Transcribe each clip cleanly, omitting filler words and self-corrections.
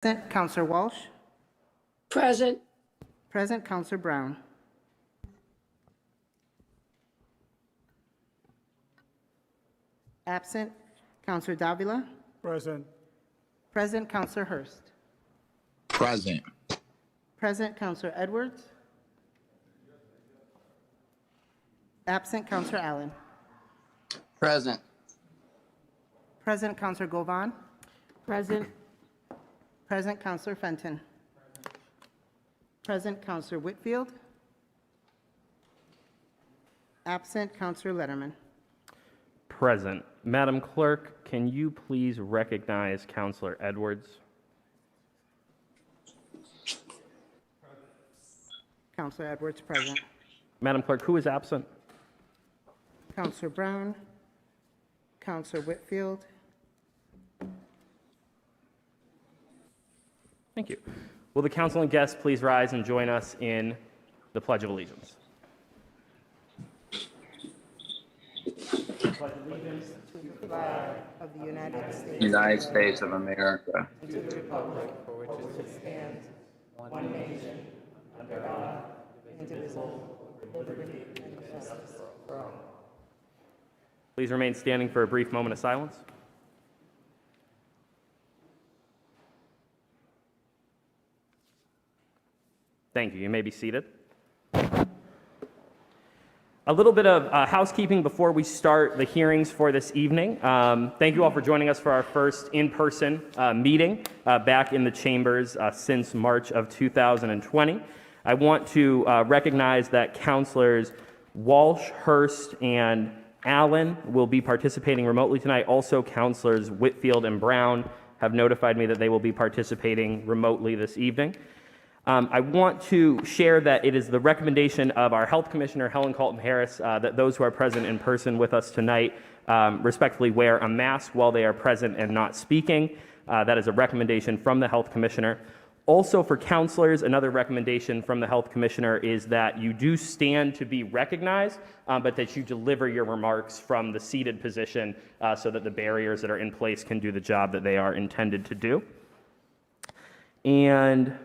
Present. Counselor Walsh. Present. Present. Counselor Brown. Absent. Counselor Davila. Present. Present. Counselor Hurst. Present. Present. Counselor Edwards. Absent. Counselor Allen. Present. Present. Counselor Govan. Present. Present. Counselor Fenton. Present. Counselor Whitfield. Absent. Counselor Letterman. Present. Madam Clerk, can you please recognize Counselor Edwards? Counselor Edwards present. Madam Clerk, who is absent? Counselor Brown. Counselor Whitfield. Thank you. Will the council and guests please rise and join us in the Pledge of Allegiance? Pledge allegiance To the flag of the United States. United States of America. And to the republic for which it stands, one nation, under God, indivisible, with liberty and justice for all. Please remain standing for a brief moment of silence. Thank you. You may be seated. A little bit of housekeeping before we start the hearings for this evening. Thank you all for joining us for our first in-person meeting back in the chambers since March of 2020. I want to recognize that Councilors Walsh, Hurst, and Allen will be participating remotely tonight. Also, Councilors Whitfield and Brown have notified me that they will be participating remotely this evening. I want to share that it is the recommendation of our Health Commissioner, Helen Colton-Harris, that those who are present in person with us tonight respectfully wear a mask while they are present and not speaking. That is a recommendation from the Health Commissioner. Also for counselors, another recommendation from the Health Commissioner is that you do stand to be recognized, but that you deliver your remarks from the seated position so that the barriers that are in place can do the job that they are intended to do. And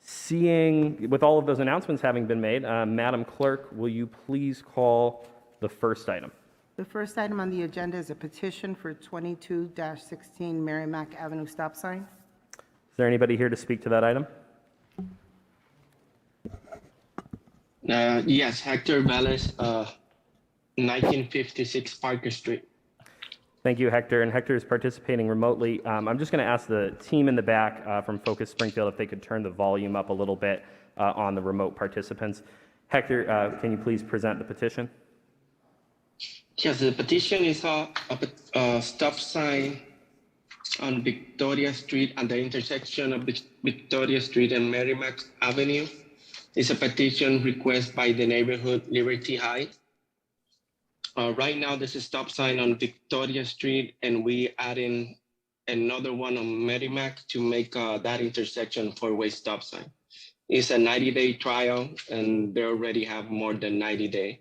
seeing, with all of those announcements having been made, Madam Clerk, will you please call the first item? The first item on the agenda is a petition for 22-16 Merrimack Avenue stop sign. Is there anybody here to speak to that item? Yes, Hector Velez, 1956 Parker Street. Thank you, Hector. And Hector is participating remotely. I'm just going to ask the team in the back from Focus Springfield if they could turn the volume up a little bit on the remote participants. Hector, can you please present the petition? Yes, the petition is a stop sign on Victoria Street at the intersection of Victoria Street and Merrimack Avenue. It's a petition request by the neighborhood Liberty High. Right now, there's a stop sign on Victoria Street, and we add in another one on Merrimack to make that intersection four-way stop sign. It's a 90-day trial, and they already have more than 90 days.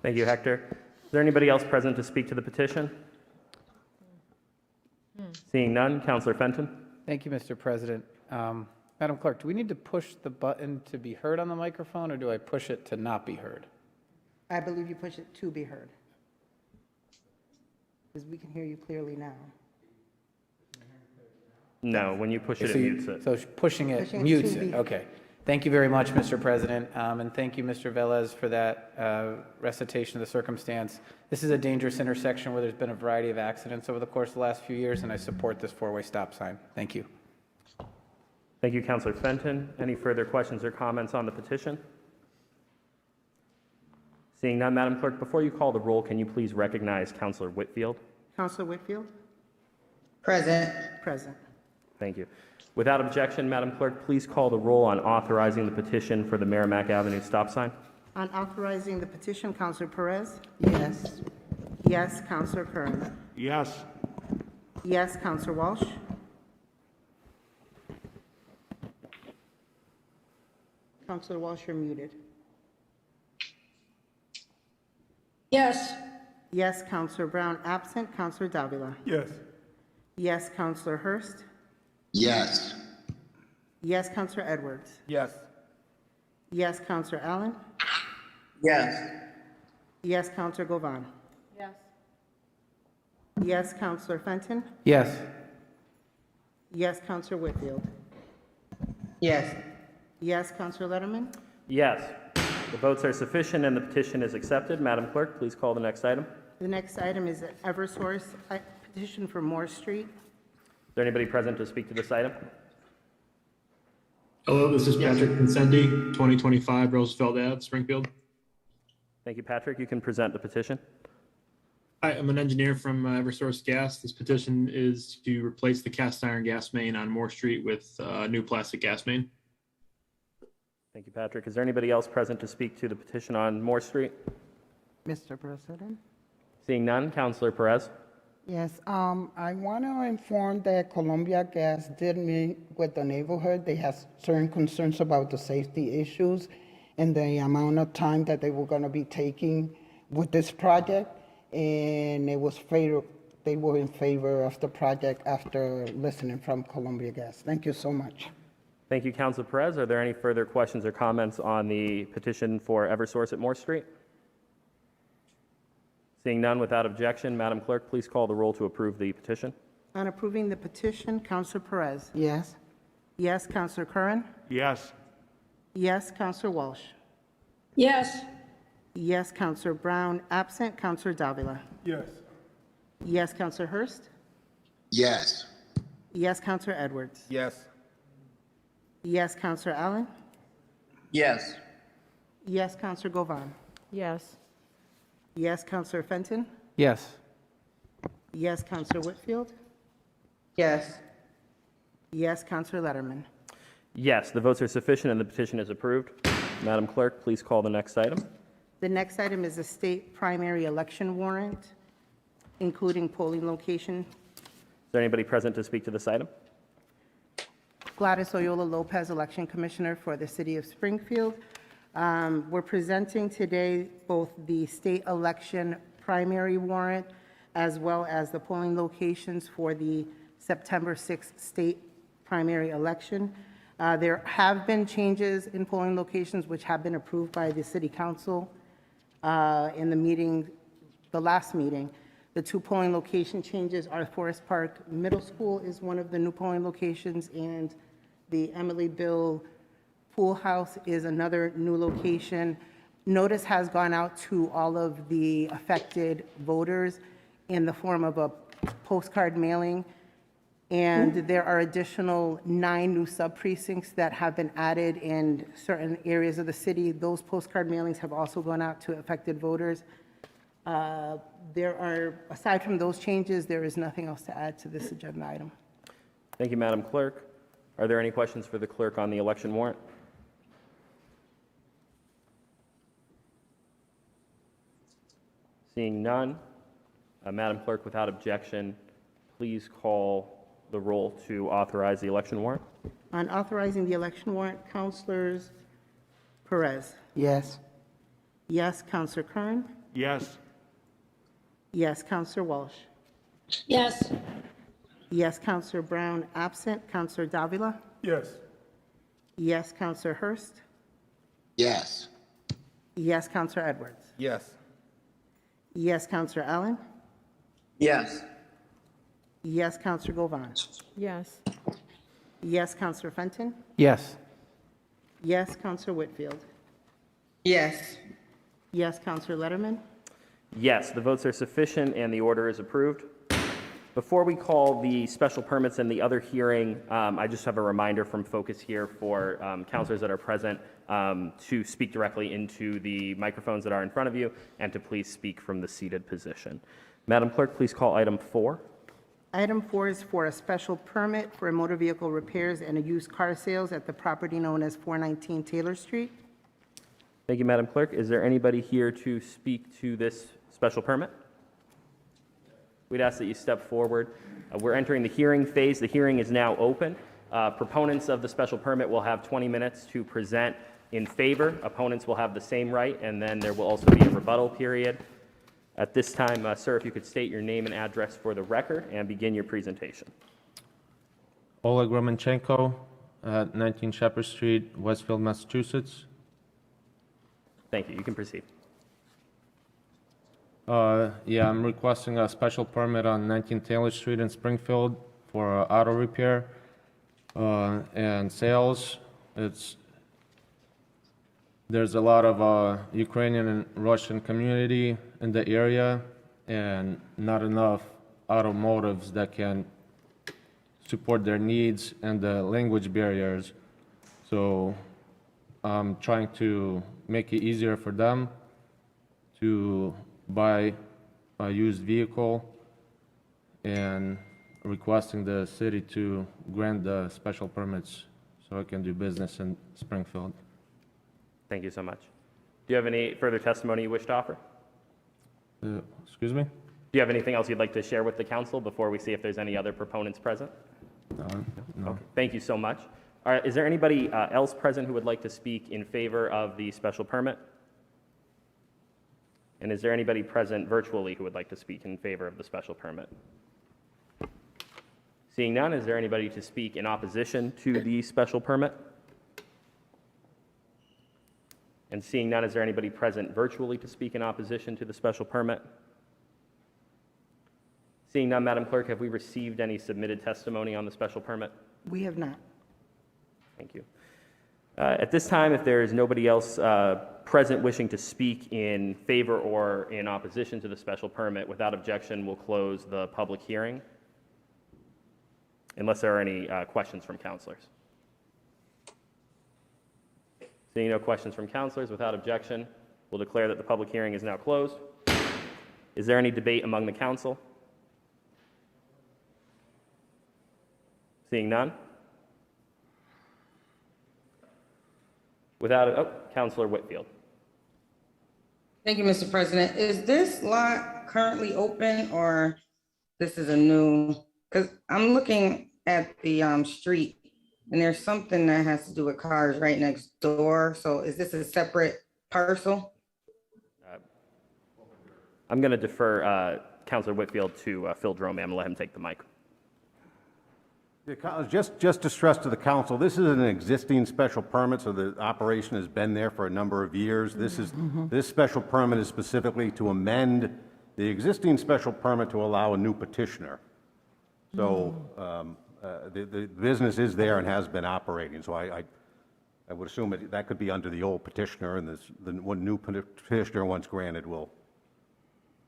Thank you, Hector. Is there anybody else present to speak to the petition? Seeing none, Councilor Fenton. Thank you, Mr. President. Madam Clerk, do we need to push the button to be heard on the microphone, or do I push it to not be heard? I believe you push it to be heard. Because we can hear you clearly now. No, when you push it, it mutes it. So pushing it Pushing it mutes to it. be- Okay. Thank you very much, Mr. President, and thank you, Mr. Velez, for that recitation of the circumstance. This is a dangerous intersection where there's been a variety of accidents over the course of the last few years, and I support this four-way stop sign. Thank you. Thank you, Councilor Fenton. Any further questions or comments on the petition? Seeing none, Madam Clerk, before you call the roll, can you please recognize Councilor Whitfield? Counselor Whitfield? Present. Present. Thank you. Without objection, Madam Clerk, please call the roll on authorizing the petition for the Merrimack Avenue stop sign. On authorizing the petition, Counselor Perez? Yes. Yes. Counselor Kern? Yes. Yes. Counselor Walsh? Counselor Walsh, you're muted. Yes. Yes. Counselor Brown absent. Counselor Davila? Yes. Yes, Counselor Hurst. Yes. Yes, Counselor Edwards. Yes. Yes, Counselor Allen. Yes. Yes, Counselor Govan. Yes. Yes, Counselor Fenton. Yes. Yes, Counselor Whitfield. Yes. Yes, Counselor Letterman. Yes. The votes are sufficient and the petition is accepted. Madam Clerk, please call the next item. The next item is Eversource petition for Moore Street. Is there anybody present to speak to this item? Hello, this is Patrick Vincenti, 2025 Roosevelt Ave, Springfield. Thank you, Patrick. You can present the petition. Hi, I'm an engineer from Eversource Gas. This petition is to replace the cast iron gas main on Moore Street with a new plastic gas main. Thank you, Patrick. Is there anybody else present to speak to the petition on Moore Street? Mr. President? Seeing none, Councilor Perez. Yes, I want to inform that Columbia Gas did meet with the neighborhood. They have certain concerns about the safety issues and the amount of time that they were going to be taking with this project. And they were in favor of the project after listening from Columbia Gas. Thank you so much. Thank you, Councilor Perez. Are there any further questions or comments on the petition for Eversource at Moore Street? Seeing none, without objection, Madam Clerk, please call the roll to approve the petition. On approving the petition, Counselor Perez. Yes. Yes, Counselor Curran. Yes. Yes, Counselor Walsh. Yes. Yes, Counselor Brown. Absent, Counselor Davila. Yes. Yes, Counselor Hurst. Yes. Yes, Counselor Edwards. Yes. Yes, Counselor Allen. Yes. Yes, Counselor Govan. Yes. Yes, Counselor Fenton. Yes. Yes, Counselor Whitfield. Yes. Yes, Counselor Letterman. Yes, the votes are sufficient and the petition is approved. Madam Clerk, please call the next item. The next item is a state primary election warrant, including polling location. Is there anybody present to speak to this item? Gladys Oyola Lopez, Election Commissioner for the City of Springfield. We're presenting today both the state election primary warrant as well as the polling locations for the September 6th state primary election. There have been changes in polling locations which have been approved by the City Council in the meeting, the last meeting. The two polling location changes are Forest Park Middle School is one of the new polling locations, and the Emily Bill Pool House is another new location. Notice has gone out to all of the affected voters in the form of a postcard mailing. And there are additional 9 new sub-precincts that have been added in certain areas of the city. Those postcard mailings have also gone out to affected voters. Aside from those changes, there is nothing else to add to this agenda item. Thank you, Madam Clerk. Are there any questions for the clerk on the election warrant? Seeing none, Madam Clerk, without objection, please call the roll to authorize the election warrant. On authorizing the election warrant, Councilors Perez. Yes. Yes, Counselor Kern. Yes. Yes, Counselor Walsh. Yes. Yes, Counselor Brown. Absent, Counselor Davila. Yes. Yes, Counselor Hurst. Yes. Yes, Counselor Edwards. Yes. Yes, Counselor Allen. Yes. Yes, Counselor Govan. Yes. Yes, Counselor Fenton. Yes. Yes, Counselor Whitfield. Yes. Yes, Counselor Letterman. Yes, the votes are sufficient and the order is approved. Before we call the special permits and the other hearing, I just have a reminder from Focus here for counselors that are present to speak directly into the microphones that are in front of you and to please speak from the seated position. Madam Clerk, please call item 4. Item 4 is for a special permit for motor vehicle repairs and a used car sales at the property known as 419 Taylor Street. Thank you, Madam Clerk. Is there anybody here to speak to this special permit? We'd ask that you step forward. We're entering the hearing phase. The hearing is now open. Proponents of the special permit will have 20 minutes to present in favor. Opponents will have the same right, and then there will also be a rebuttal period. At this time, sir, if you could state your name and address for the record and begin your presentation. Oleg Romanchenko at 19 Shepherd Street, Westfield, Massachusetts. Thank you. You can proceed. Yeah, I'm requesting a special permit on 19 Taylor Street in Springfield for auto repair and sales. There's a lot of Ukrainian and Russian community in the area and not enough automotives that can support their needs and the language barriers. So I'm trying to make it easier for them to buy a used vehicle and requesting the city to grant the special permits so I can do business in Springfield. Thank you so much. Do you have any further testimony you wish to offer? Excuse me? Do you have anything else you'd like to share with the council before we see if there's any other proponents present? No. Okay, thank you so much. All right, is there anybody else present who would like to speak in favor of the special permit? And is there anybody present virtually who would like to speak in favor of the special permit? Seeing none, is there anybody to speak in opposition to the special permit? And seeing none, is there anybody present virtually to speak in opposition to the special permit? Seeing none, Madam Clerk, have we received any submitted testimony on the special permit? We have not. Thank you. At this time, if there is nobody else present wishing to speak in favor or in opposition to the special permit, without objection, we'll close the public hearing, unless there are any questions from councilors. Seeing no questions from councilors, without objection, we'll declare that the public hearing is now closed. Is there any debate among the council? Seeing none? Councilor Whitfield. Thank you, Mr. President. Is this lot currently open or this is a new, because I'm looking at the street and there's something that has to do with cars right next door. So is this a separate parcel? I'm going to defer Councilor Whitfield to Phil Drome. I'm going to let him take the mic. Just to stress to the council, this is an existing special permit, so the operation has been there for a number of years. This special permit is specifically to amend the existing special permit to allow a new petitioner. So the business is there and has been operating, so I would assume that could be under the old petitioner, and the one new petitioner, once granted, will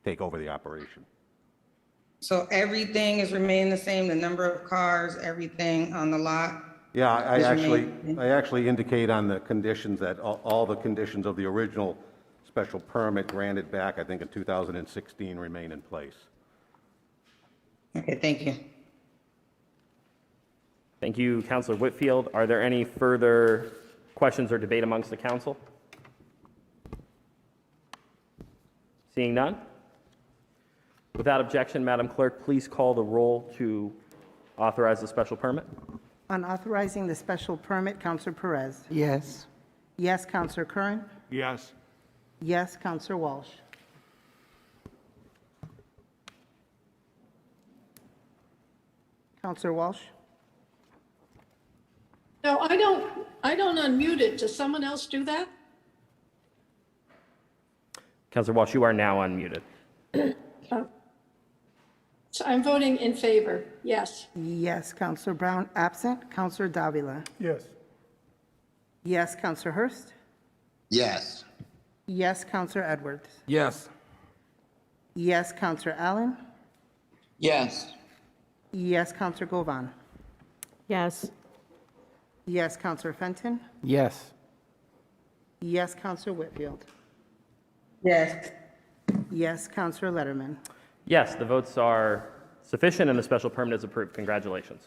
take over the operation. So everything is remaining the same, the number of cars, everything on the lot? Yeah, is remaining? I actually indicate on the conditions that all the conditions of the original special permit granted back, I think in 2016, remain in place. Okay, thank you. Thank you, Councilor Whitfield. Are there any further questions or debate amongst the council? Seeing none? Without objection, Madam Clerk, please call the roll to authorize the special permit. On authorizing the special permit, Counselor Perez. Yes. Yes, Counselor Curran. Yes. Yes, Counselor Walsh. Counselor Walsh. No, I don't unmute it. Does someone else do that? Councilor Walsh, you are now unmuted. So I'm voting in favor, yes. Yes, Counselor Brown absent. Counselor Davila. Yes. Yes, Counselor Hurst. Yes. Yes, Counselor Edwards. Yes. Yes, Counselor Allen. Yes. Yes, Counselor Govan. Yes. Yes, Counselor Fenton. Yes. Yes, Counselor Whitfield. Yes. Yes, Counselor Letterman. Yes, the votes are sufficient and the special permit is approved. Congratulations.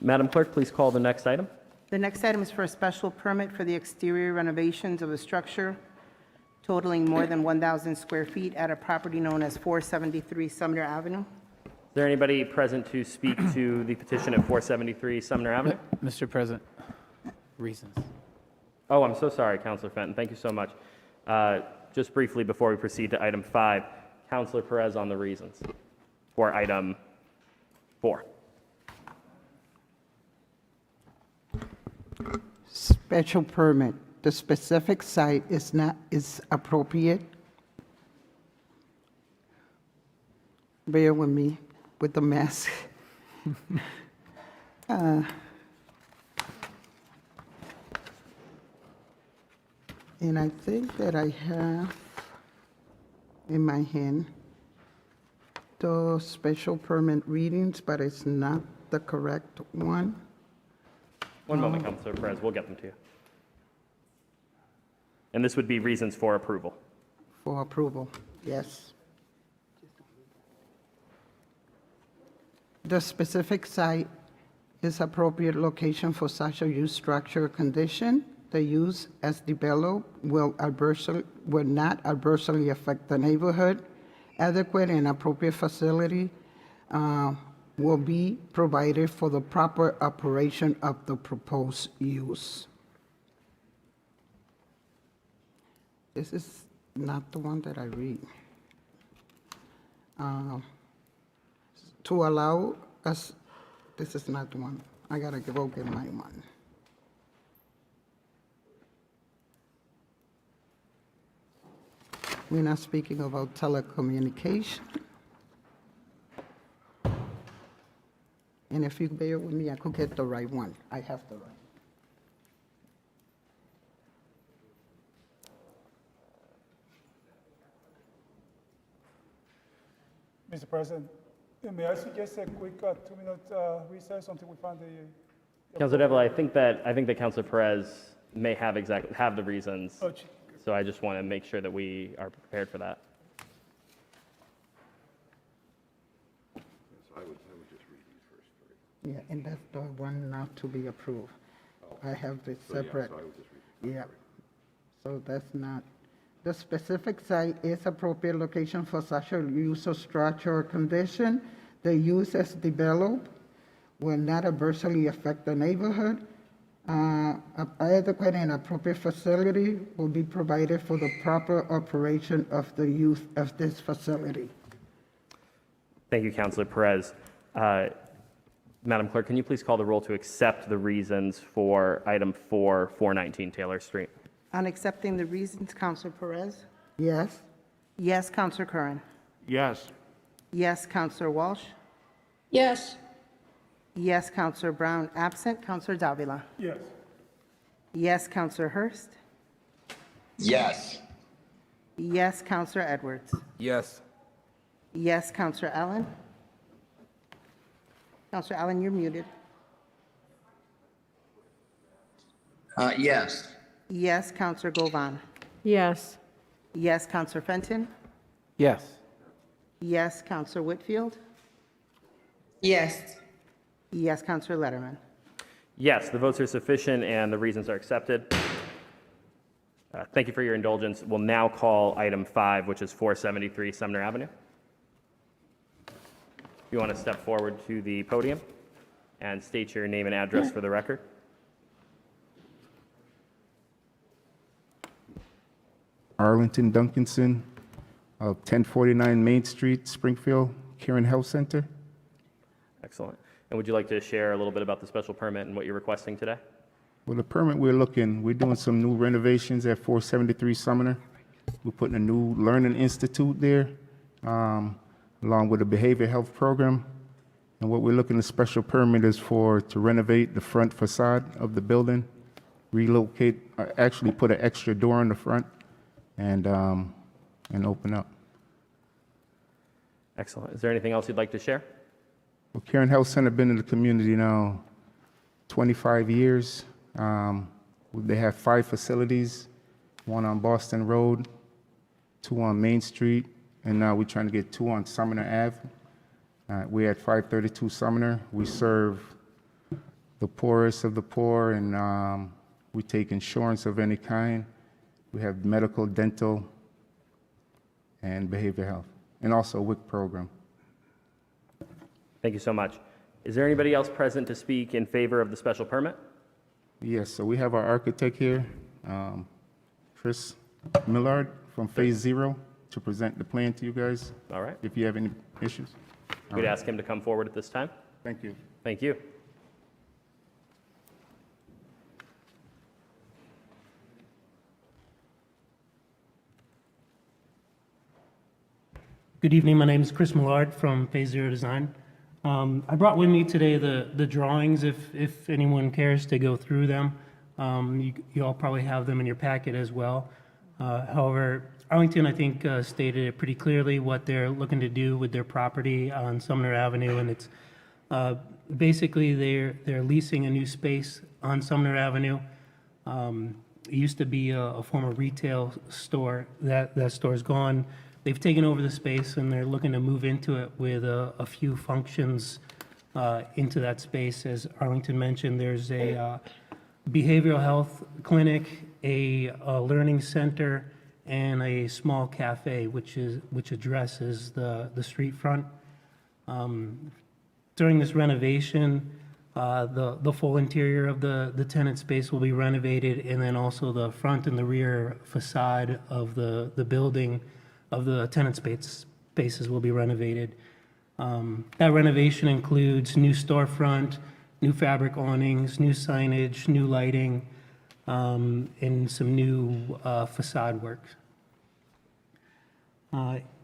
Madam Clerk, please call the next item. The next item is for a special permit for the exterior renovations of a structure totaling more than 1,000 square feet at a property known as 473 Sumner Avenue. Is there anybody present to speak to the petition at 473 Sumner Avenue? Mr. President, reasons. Oh, I'm so sorry, Councilor Fenton. Thank you so much. just briefly before we proceed to item 5, Councilor Perez on the reasons for item 4. Special permit. The specific site is appropriate. Bear with me with the mess. And I think that I have in my hand the special permit readings, but it's not the correct one. One moment, Councilor Perez, we'll get them to you. And this would be reasons for approval. For approval, yes. The specific site is appropriate location for such a use, structure, or condition. The use as developed will not adversely affect the neighborhood. Adequate and appropriate facility will be provided for the proper operation of the proposed use. This is not the one that I read. To allow us, this is not the one. I gotta go get my one. We're not speaking about telecommunication. And if you bear with me, I could get the right one. I have the right. Mr. President, may I suggest a quick 2-minute recess until we find the... Councilor Devil, I think that Councilor Perez may have the reasons. Oh, gee. So I just want to make sure that we are prepared for that. Yeah, and that's the one not to be approved. I have this separate. Yeah, so that's not. The specific site is appropriate location for such a use or structure or condition. The use as developed will not adversely affect the neighborhood. Adequate and appropriate facility will be provided for the proper operation of the use of this facility. Thank you, Councilor Perez. Madam Clerk, can you please call the roll to accept the reasons for item 4, 419 Taylor Street? On accepting the reasons, Counselor Perez? Yes? Yes, Counselor Curran? Yes. Yes, Counselor Walsh? Yes. Yes, Counselor Brown, absent. Counselor Davila? Yes. Yes, Counselor Hurst? Yes. Yes, Counselor Edwards? Yes. Yes, Counselor Allen? Counselor Allen, you're muted. Yes. Yes, Counselor Govan? Yes. Yes, Counselor Fenton? Yes. Yes, Counselor Whitfield? Yes. Yes, Counselor Letterman? Yes, the votes are sufficient and the reasons are accepted. Thank you for your indulgence. We'll now call item 5, which is 473 Sumner Avenue. If you want to step forward to the podium and state your name and address for the record. Arlington Duncanson of 1049 Main Street, Springfield, Karen Health Center. Excellent. And would you like to share a little bit about the special permit and what you're requesting today? Well, the permit we're doing some new renovations at 473 Sumner. We're putting a new learning institute there, along with a behavioral health program. And what we're looking at special permit is to renovate the front facade of the building, relocate, actually put an extra door in the front and open up. Excellent. Is there anything else you'd like to share? Well, Karen Health Center been in the community now 25 years. They have 5 facilities, 1 on Boston Road, 2 on Main Street, and now we're trying to get 2 on Sumner Ave. We're at 532 Sumner. We serve the poorest of the poor, and we take insurance of any kind. We have medical, dental, and behavioral health, and also a WIC program. Thank you so much. Is there anybody else present to speak in favor of the special permit? Yes, so we have our architect here, Chris Millard from Phase 0 to present the plan to you guys, All right. if you have any issues. We'd ask him to come forward at this time. Thank you. Thank you. Good evening. My name is Chris Millard from Phase Zero Design. I brought with me today the drawings, if anyone cares to go through them. You all probably have them in your packet as well. However, Arlington, I think, stated it pretty clearly what they're looking to do with their property on Sumner Avenue, and it's basically they're leasing a new space on Sumner Avenue. It used to be a former retail store. That store's gone. They've taken over the space and they're looking to move into it with a few functions into that space. As Arlington mentioned, there's a behavioral health clinic, a learning center, and a small cafe, which addresses the street front. During this renovation, the full interior of the tenant space will be renovated, and then also the front and the rear facade of the building of the tenant spaces will be renovated. That renovation includes new storefront, new fabric awnings, new signage, new lighting, and some new facade work.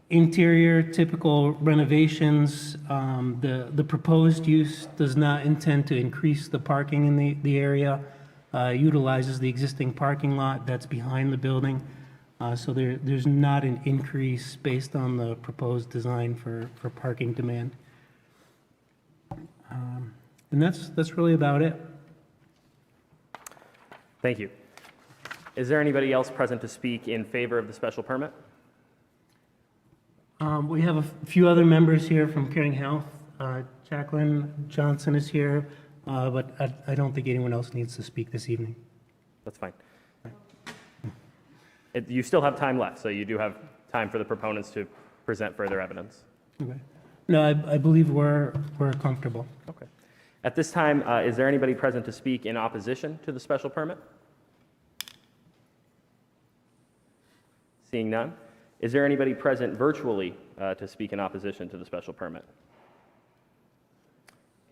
Interior, typical renovations. The proposed use does not intend to increase the parking in the area. Utilizes the existing parking lot that's behind the building. So there's not an increase based on the proposed design for parking demand. And that's really about it. Thank you. Is there anybody else present to speak in favor of the special permit? We have a few other members here from Caring Health. Jacqueline Johnson is here, but I don't think anyone else needs to speak this evening. That's fine. You still have time left, so you do have time for the proponents to present further evidence. Okay. No, I believe we're comfortable. Okay. At this time, is there anybody present to speak in opposition to the special permit? Seeing none. Is there anybody present virtually to speak in opposition to the special permit?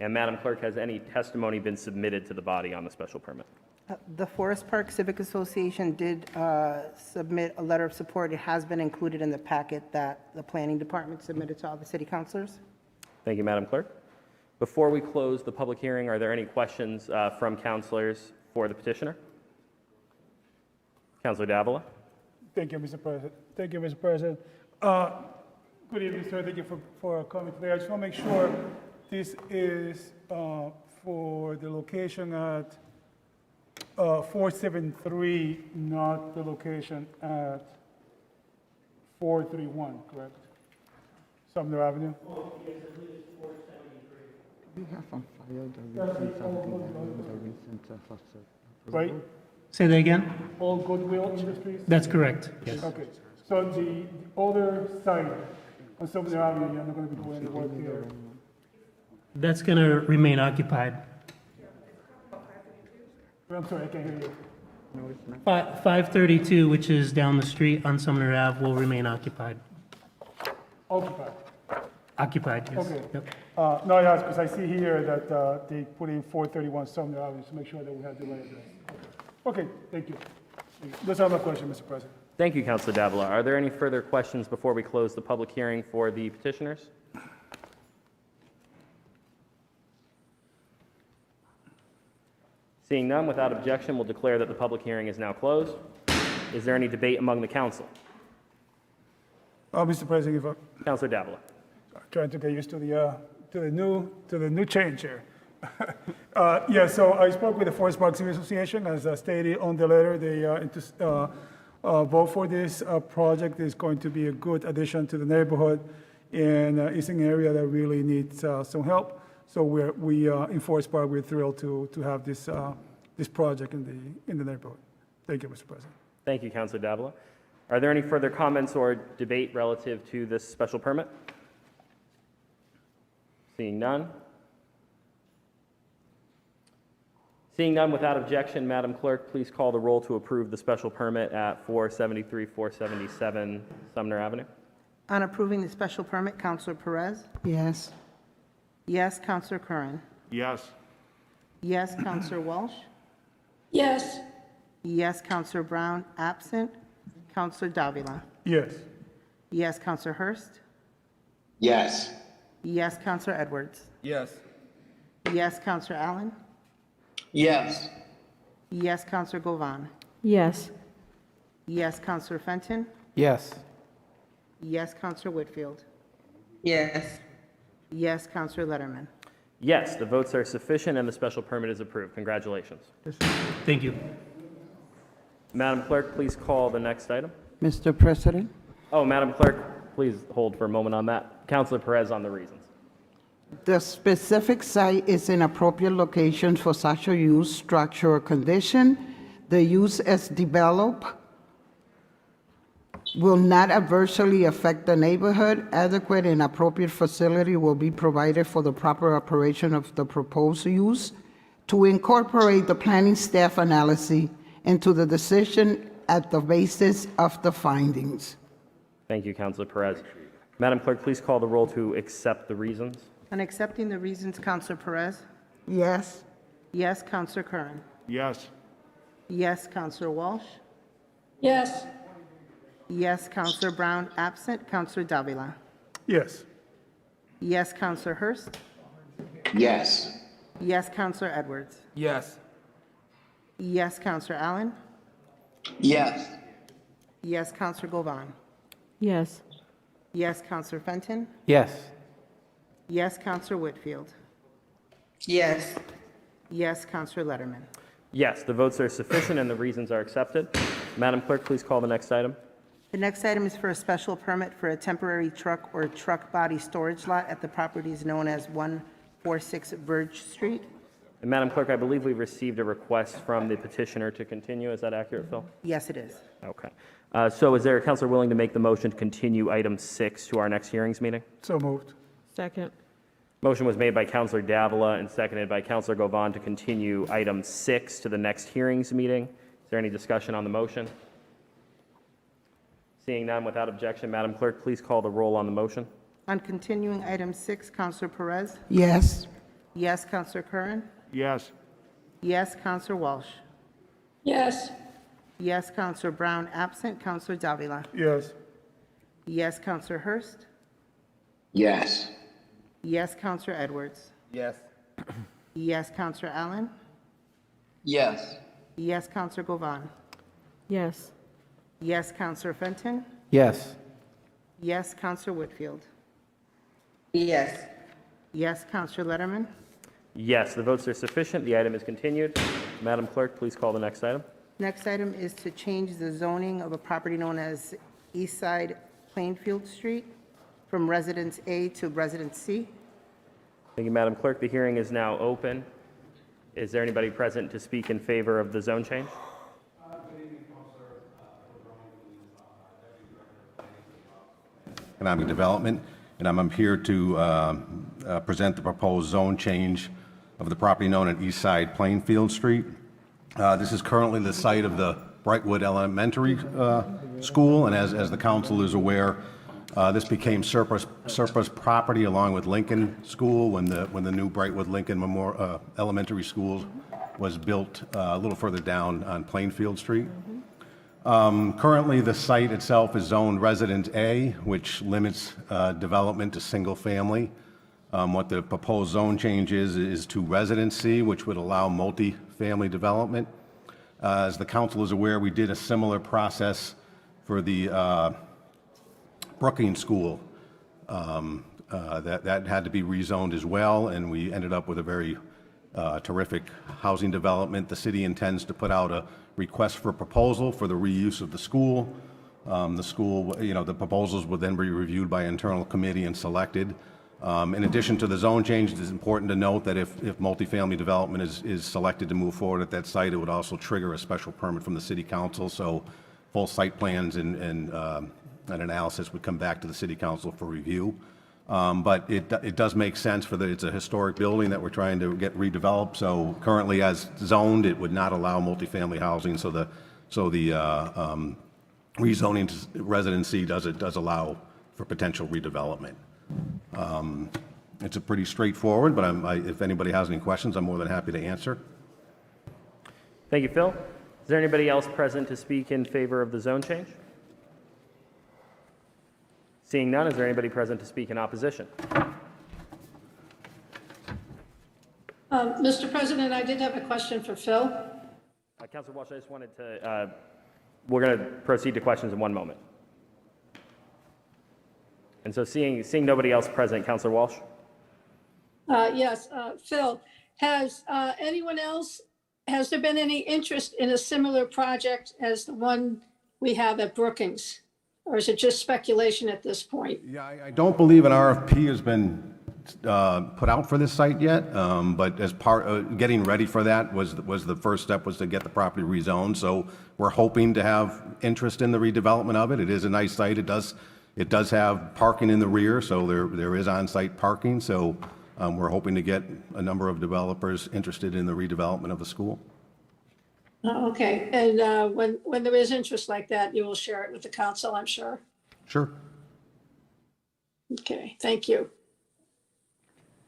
And Madam Clerk, has any testimony been submitted to the body on the special permit? The Forest Park Civic Association did submit a letter of support. It has been included in the packet that the Planning Department submitted to all the city councilors. Thank you, Madam Clerk. Before we close the public hearing, are there any questions from councilors for the petitioner? Councilor Davila. Thank you, Mr. President. Thank you, Mr. President. Good evening, sir. Thank you for coming today. I just want to make sure this is for the location at 473, not the location at 431, correct? Sumner Avenue? We have on file the recent something, the recent Right? Say that again? All Goodwill Industries? That's correct, yes. Okay. So the other side on Sumner Avenue, you're not going to be doing any work there? That's going to remain occupied. I'm sorry, I can't hear you. 532, which is down the street on Sumner Ave, will remain occupied. Occupied. Occupied, yes. Okay. Yep. No, I asked because I see here that they put in 431 Sumner Avenue to make sure that we have the right address. Okay, thank you. Those are my questions, Mr. President. Thank you, Councilor Davila. Are there any further questions before we close the public hearing for the petitioners? Seeing none, without objection, we'll declare that the public hearing is now closed. Is there any debate among the council? Mr. President, if Councilor Davila. I'm trying to get used to the new change here. Yeah, so I spoke with the Forest Park Civic Association, as stated on the letter. They vote for this project. It's going to be a good addition to the neighborhood, and it's an area that really needs some help. So we in Forest Park, we're thrilled to have this project in the neighborhood. Thank you, Mr. President. Thank you, Councilor Davila. Are there any further comments or debate relative to this special permit? Seeing none. Seeing none without objection, Madam Clerk, please call the roll to approve the special permit at 473, 477 Sumner Avenue. On approving the special permit, Counselor Perez? Yes. Yes, Counselor Curran? Yes. Yes, Counselor Walsh? yes, Yes, Counselor Brown, absent. Counselor Davila? Yes. Yes, Counselor Hurst? Yes. Yes, Counselor Edwards? Yes. Yes, Counselor Allen? Yes. Yes, Counselor Govan? yes, Yes, Counselor Fenton? Yes. Yes, Counselor Whitfield? Yes. Yes, Counselor Letterman? Yes, the votes are sufficient and the special permit is approved. Congratulations. Thank you. Madam Clerk, please call the next item. Mr. President? Oh, Madam Clerk, please hold for a moment on that. Counselor Perez on the reasons. The specific site is in appropriate location for such a use, structure, or condition. The use as developed will not adversely affect the neighborhood. Adequate and appropriate facility will be provided for the proper operation of the proposed use. To incorporate the planning staff analysis into the decision at the basis of the findings. Thank you, Counselor Perez. Madam Clerk, please call the roll to accept the reasons. On accepting the reasons, Counselor Perez? Yes. Yes, Counselor Curran? Yes. Yes, Counselor Walsh? yes, Yes, Counselor Brown, absent. Counselor Davila? Yes. Yes, Counselor Hurst? Yes. Yes, Counselor Edwards? Yes. Yes, Counselor Allen? Yes. Yes, Counselor Govan? yes, Yes, Counselor Fenton? Yes. Yes, Counselor Whitfield? Yes. Yes, Counselor Letterman? Yes, the votes are sufficient and the reasons are accepted. Madam Clerk, please call the next item. The next item is for a special permit for a temporary truck or truck body storage lot at the properties known as 146 Verge Street. And Madam Clerk, I believe we've received a request from the petitioner to continue. Is that accurate, Phil? Yes, it is. Okay. So is there a counselor willing to make the motion to continue item 6 to our next hearings meeting? So moved. second, Motion was made by Counselor Davila and seconded by Counselor Govan to continue item 6 to the next hearings meeting. Is there any discussion on the motion? Seeing none, without objection, Madam Clerk, please call the roll on the motion. On continuing item 6, Counselor Perez? Yes. Yes, Counselor Curran? Yes. Yes, Counselor Walsh? yes, Yes, Counselor Brown, absent. Counselor Davila? Yes. Yes, Counselor Hurst? Yes. Yes, Counselor Edwards? Yes. Yes, Counselor Allen? Yes. Yes, Counselor Govan? yes, Yes, Counselor Fenton? Yes. Yes, Counselor Whitfield? Yes. Yes, Counselor Letterman? Yes, the votes are sufficient. The item is continued. Madam Clerk, please call the next item. Next item is to change the zoning of a property known as Eastside Plainfield Street from Residence A to Residence C. Thank you, Madam Clerk. The hearing is now open. Is there anybody present to speak in favor of the zone change? Economic Development, and I'm here to present the proposed zone change of the property known as Eastside Plainfield Street. This is currently the site of the Brightwood Elementary School, and as the council is aware, this became surplus property along with Lincoln School when the new Brightwood Lincoln Elementary School was built a little further down on Plainfield Street. Currently, the site itself is zoned Residence A, which limits development to single family. What the proposed zone change is to Residence C, which would allow multi-family development. As the council is aware, we did a similar process for the Brookings School. That had to be rezoned as well, and we ended up with a very terrific housing development. The city intends to put out a request for proposal for the reuse of the school. The proposals will then be reviewed by internal committee and selected. In addition to the zone change, it's important to note that if multifamily development is selected to move forward at that site, it would also trigger a special permit from the city council. So full site plans and an analysis would come back to the city council for review. But it does make sense it's a historic building that we're trying to get redeveloped. So currently as zoned, it would not allow multifamily housing. So the rezoning to residency does allow for potential redevelopment. It's a pretty straightforward, but if anybody has any questions, I'm more than happy to answer. Thank you, Phil. Is there anybody else present to speak in favor of the zone change? Seeing none, is there anybody present to speak in opposition? Mr. President, I did have a question for Phil. Councilor Walsh, I just wanted to, we're going to proceed to questions in one moment. And so seeing nobody else present, Councilor Walsh? Yes, Phil, has anyone else, has there been any interest in a similar project as the one we have at Brookings? Or is it just speculation at this point? Yeah, I don't believe an RFP has been put out for this site yet, but as part of getting ready for that was the first step was to get the property rezoned. So we're hoping to have interest in the redevelopment of it. It is a nice site. It does have parking in the rear, so there is on-site parking. So we're hoping to get a number of developers interested in the redevelopment of the school. Okay, and when there is interest like that, you will share it with the council, I'm sure. Sure. Okay, thank you.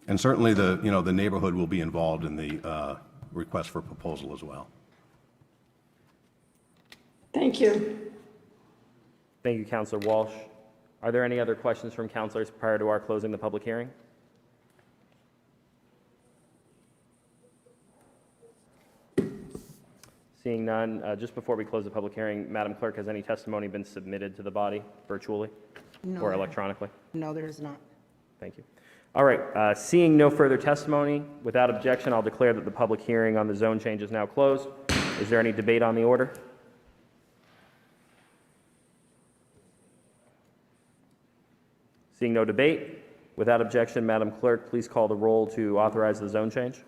And certainly the neighborhood will be involved in the request for proposal as well. Thank you. Thank you, Councilor Walsh. Are there any other questions from councilors prior to our closing the public hearing? Seeing none, just before we close the public hearing, Madam Clerk, has any testimony been submitted to the body virtually or electronically? No, there is not. Thank you. All right, seeing no further testimony, without objection, I'll declare that the public hearing on the zone change is now closed. Is there any debate on the order? Seeing no debate, without objection, Madam Clerk, please call the roll to authorize the zone change.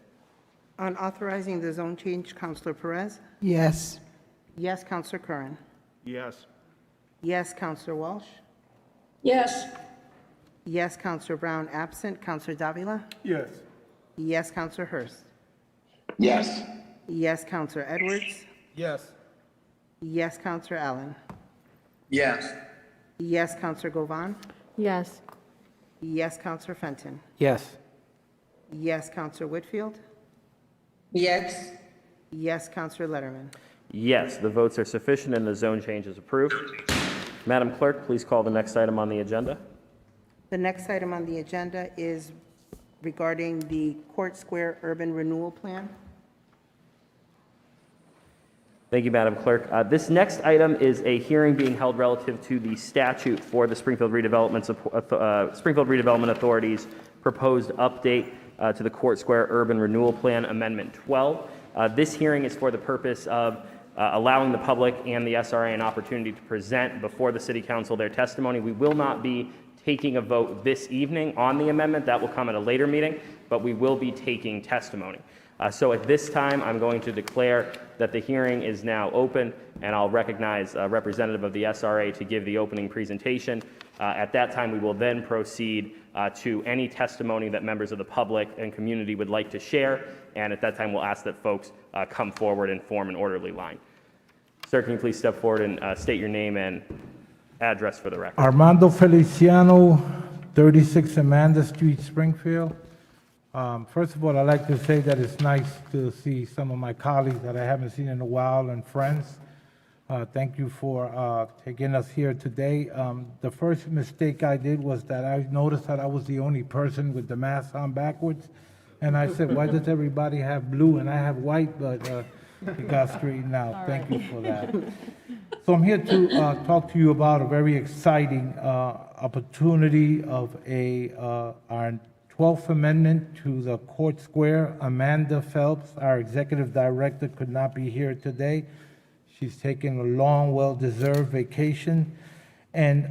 On authorizing the zone change, Councilor Perez? Yes. Yes, Councilor Curran? Yes. Yes, Councilor Walsh? Yes, Yes, Councilor Brown absent. Councilor Davila? Yes. Yes, Councilor Hurst? Yes. Yes, Councilor Edwards? Yes. Yes, Councilor Allen? Yes. Yes, Councilor Govan? Yes. Yes, Councilor Fenton? Yes. Yes, Councilor Whitfield? Yes. Yes, Councilor Letterman? Yes, the votes are sufficient and the zone change is approved. Madam Clerk, please call the next item on the agenda. The next item on the agenda is regarding the Court Square Urban Renewal Plan. Thank you, Madam Clerk. This next item is a hearing being held relative to the statute for the Springfield Redevelopment Authority's proposed update to the Court Square Urban Renewal Plan Amendment 12. This hearing is for the purpose of allowing the public and the SRA an opportunity to present before the City Council their testimony. We will not be taking a vote this evening on the amendment. That will come at a later meeting, but we will be taking testimony. So at this time, I'm going to declare that the hearing is now open, and I'll recognize a representative of the SRA to give the opening presentation. At that time, we will then proceed to any testimony that members of the public and community would like to share, and at that time, we'll ask that folks come forward and form an orderly line. Sir, can you please step forward and state your name and address for the record? Armando Feliciano, 36 Amanda Street, Springfield. First of all, I'd like to say that it's nice to see some of my colleagues that I haven't seen in a while and friends. Thank you for taking us here today. The first mistake I did was that I noticed that I was the only person with the mask on backwards. And I said, why does everybody have blue and I have white? But it got straightened out. Thank you for that. So I'm here to talk to you about a very exciting opportunity of our 12th Amendment to the Court Square. Amanda Phelps, our Executive Director, could not be here today. She's taking a long, well-deserved vacation. And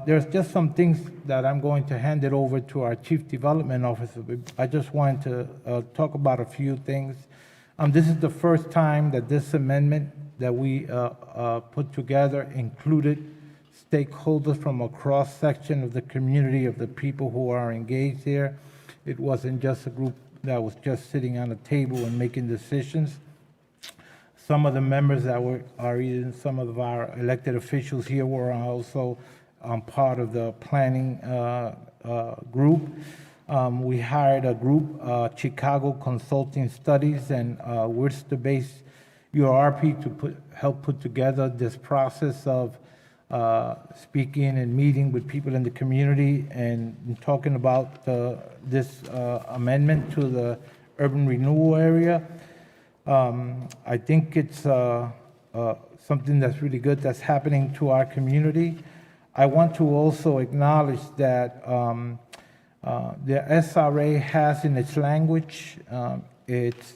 there's just some things that I'm going to hand it over to our Chief Development Officer. I just wanted to talk about a few things. This is the first time that this amendment that we put together included stakeholders from a cross-section of the community of the people who are engaged here. It wasn't just a group that was just sitting on a table and making decisions. Some of the members that are even some of our elected officials here were also part of the planning group. We hired a group, Chicago Consulting Studies and Worcester-based URP to help put together this process of speaking and meeting with people in the community and talking about this amendment to the urban renewal area. I think it's something that's really good that's happening to our community. I want to also acknowledge that the SRA has in its language, it's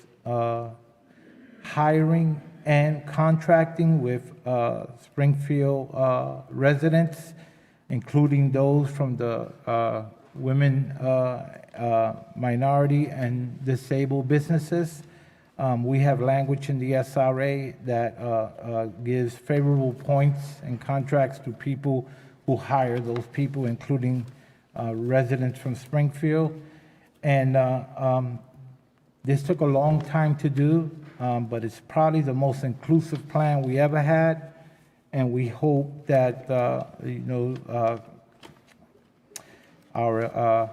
hiring and contracting with Springfield residents, including those from the women, minority, and disabled businesses. We have language in the SRA that gives favorable points and contracts to people who hire those people, including residents from Springfield. And this took a long time to do, but it's probably the most inclusive plan we ever had. And we hope that, our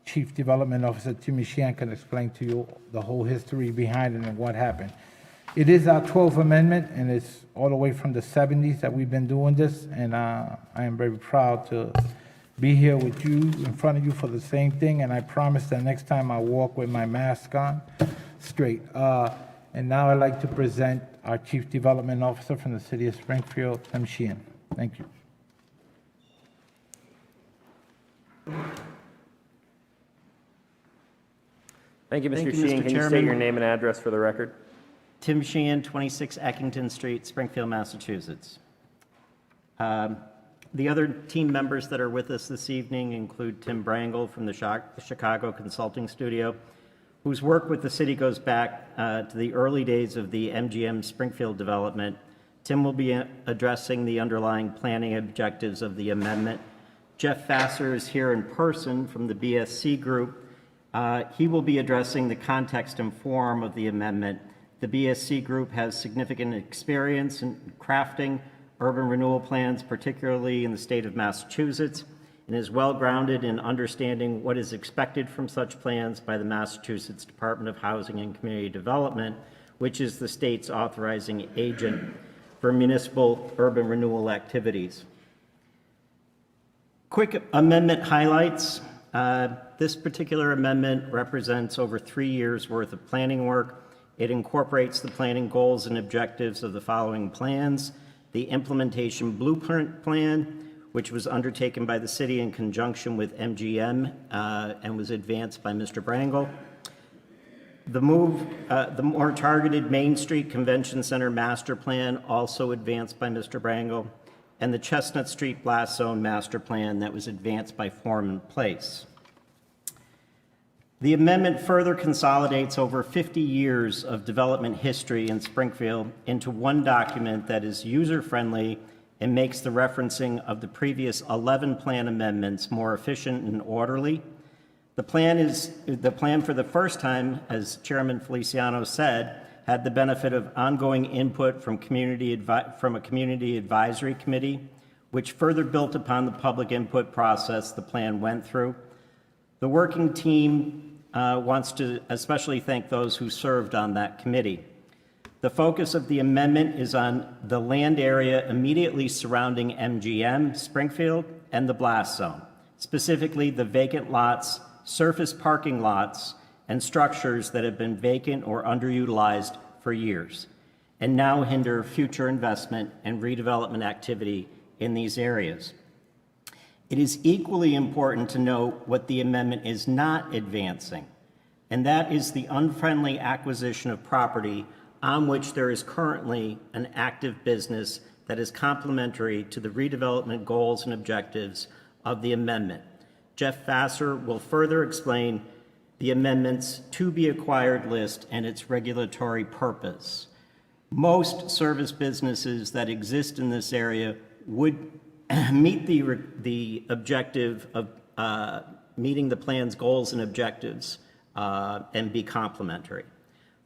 Chief Development Officer, Timmy Sheehan, can explain to you the whole history behind it and what happened. It is our 12th amendment, and it's all the way from the 70s that we've been doing this, and I am very proud to be here with you, in front of you for the same thing, and I promise that next time I walk with my mask on straight. And now I'd like to present our Chief Development Officer from the City of Springfield, Tim Sheehan. Thank you. Thank you, Mr. Thank you, Sheehan. Mr. Can you state Chairman. your name and address for the record? Tim Sheehan, 26 Eckington Street, Springfield, Massachusetts. The other team members that are with us this evening include Tim Brangle from the Chicago Consulting Studio, whose work with the city goes back to the early days of the MGM Springfield development. Tim will be addressing the underlying planning objectives of the amendment. Jeff Vassar is here in person from the BSC group. He will be addressing the context and form of the amendment. The BSC group has significant experience in crafting urban renewal plans, particularly in the state of Massachusetts, and is well-grounded in understanding what is expected from such plans by the Massachusetts Department of Housing and Community Development, which is the state's authorizing agent for municipal urban renewal activities. Quick amendment highlights. This particular amendment represents over 3 years' worth of planning work. It incorporates the planning goals and objectives of the following plans: the implementation blueprint plan, which was undertaken by the city in conjunction with MGM and was advanced by Mr. Brangle. The more targeted Main Street Convention Center master plan, also advanced by Mr. Brangle, and the Chestnut Street Blast Zone master plan that was advanced by Foreman Place. The amendment further consolidates over 50 years of development history in Springfield into one document that is user-friendly and makes the referencing of the previous 11 plan amendments more efficient and orderly. The plan for the first time, as Chairman Feliciano said, had the benefit of ongoing input from a community advisory committee, which further built upon the public input process the plan went through. The working team wants to especially thank those who served on that committee. The focus of the amendment is on the land area immediately surrounding MGM, Springfield, and the blast zone, specifically the vacant lots, surface parking lots, and structures that have been vacant or underutilized for years, and now hinder future investment and redevelopment activity in these areas. It is equally important to note what the amendment is not advancing, and that is the unfriendly acquisition of property on which there is currently an active business that is complementary to the redevelopment goals and objectives of the amendment. Jeff Vassar will further explain the amendment's to-be-acquired list and its regulatory purpose. Most service businesses that exist in this area would meet the objective of meeting the plan's goals and objectives and be complementary.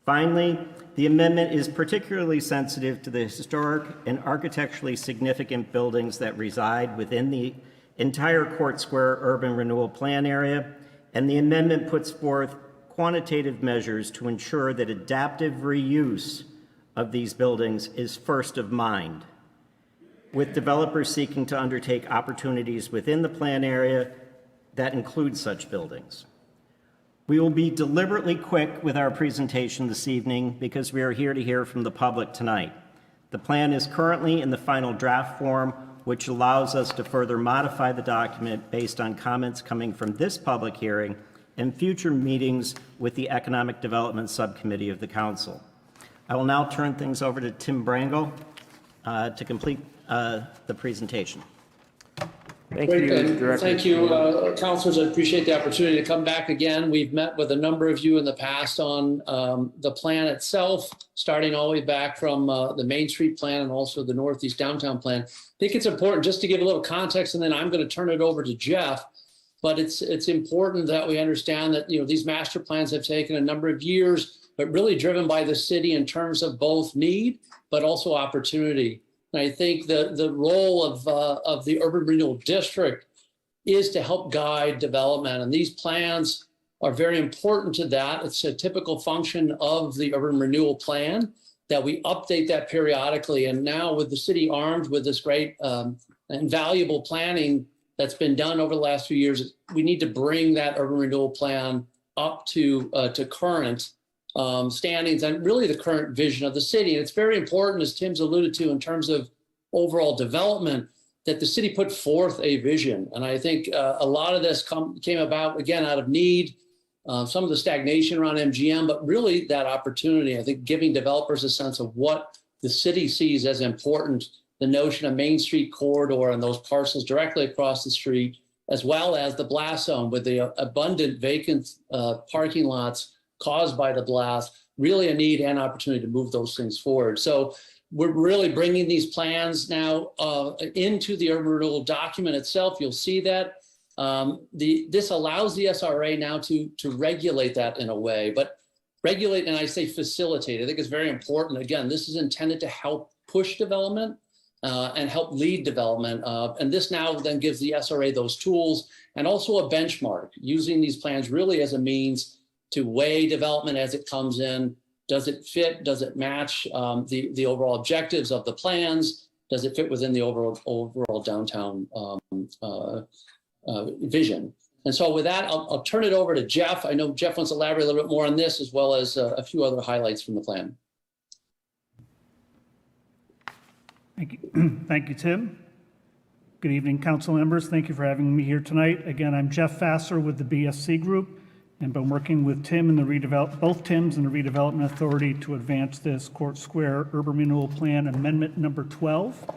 Finally, the amendment is particularly sensitive to the historic and architecturally significant buildings that reside within the entire Court Square urban renewal plan area, and the amendment puts forth quantitative measures to ensure that adaptive reuse of these buildings is first of mind, with developers seeking to undertake opportunities within the plan area that include such buildings. We will be deliberately quick with our presentation this evening because we are here to hear from the public tonight. The plan is currently in the final draft form, which allows us to further modify the document based on comments coming from this public hearing and future meetings with the Economic Development Subcommittee of the Council. I will now turn things over to Tim Brangle to complete the presentation. Thank Great, you, and Director. thank you, councilors. I appreciate the opportunity to come back again. We've met with a number of you in the past on the plan itself, starting all the way back from the Main Street plan and also the Northeast Downtown plan. I think it's important just to give a little context, and then I'm going to turn it over to Jeff. But it's important that we understand that these master plans have taken a number of years, but really driven by the city in terms of both need, but also opportunity. And I think the role of the Urban Renewal District is to help guide development. And these plans are very important to that. It's a typical function of the Urban Renewal Plan that we update that periodically. And now with the city armed with this great and valuable planning that's been done over the last few years, we need to bring that Urban Renewal Plan up to current standings and really the current vision of the city. And it's very important, as Tim's alluded to, in terms of overall development, that the city put forth a vision. And I think a lot of this came about, again, out of need, some of the stagnation around MGM, but really that opportunity, I think, giving developers a sense of what the city sees as important, the notion of Main Street corridor and those parcels directly across the street, as well as the blast zone with the abundant vacant parking lots caused by the blast, really a need and opportunity to move those things forward. So we're really bringing these plans now into the urban renewal document itself. You'll see that this allows the SRA now to regulate that in a way, but regulate, and I say facilitate. I think it's very important. Again, this is intended to help push development and help lead development. And this now then gives the SRA those tools and also a benchmark, using these plans really as a means to weigh development as it comes in. Does it fit? Does it match the overall objectives of the plans? Does it fit within the overall downtown vision? And so with that, I'll turn it over to Jeff. I know Jeff wants to elaborate a little bit more on this, as well as a few other highlights from the plan. Thank you. Thank you, Tim. Good evening, council members. Thank you for having me here tonight. Again, I'm Jeff Vassar with the BSC Group, and been working with Tim and both Tims and the Redevelopment Authority to advance this Court Square Urban Renewal Plan Amendment number 12.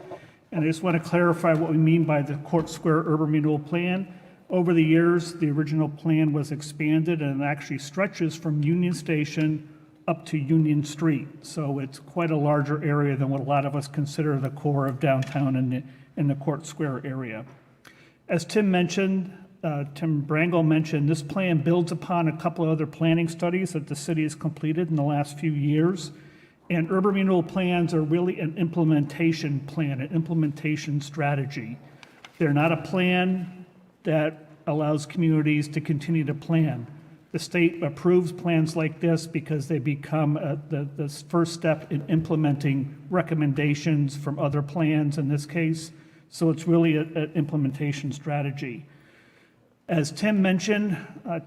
And I just want to clarify what we mean by the Court Square Urban Renewal Plan. Over the years, the original plan was expanded and it actually stretches from Union Station up to Union Street. So it's quite a larger area than what a lot of us consider the core of downtown in the Court Square area. As Tim mentioned, Tim Brangle mentioned, this plan builds upon a couple of other planning studies that the city has completed in the last few years. And urban renewal plans are really an implementation plan, an implementation strategy. They're not a plan that allows communities to continue to plan. The state approves plans like this because they become the first step in implementing recommendations from other plans in this case. So it's really an implementation strategy. As Tim mentioned,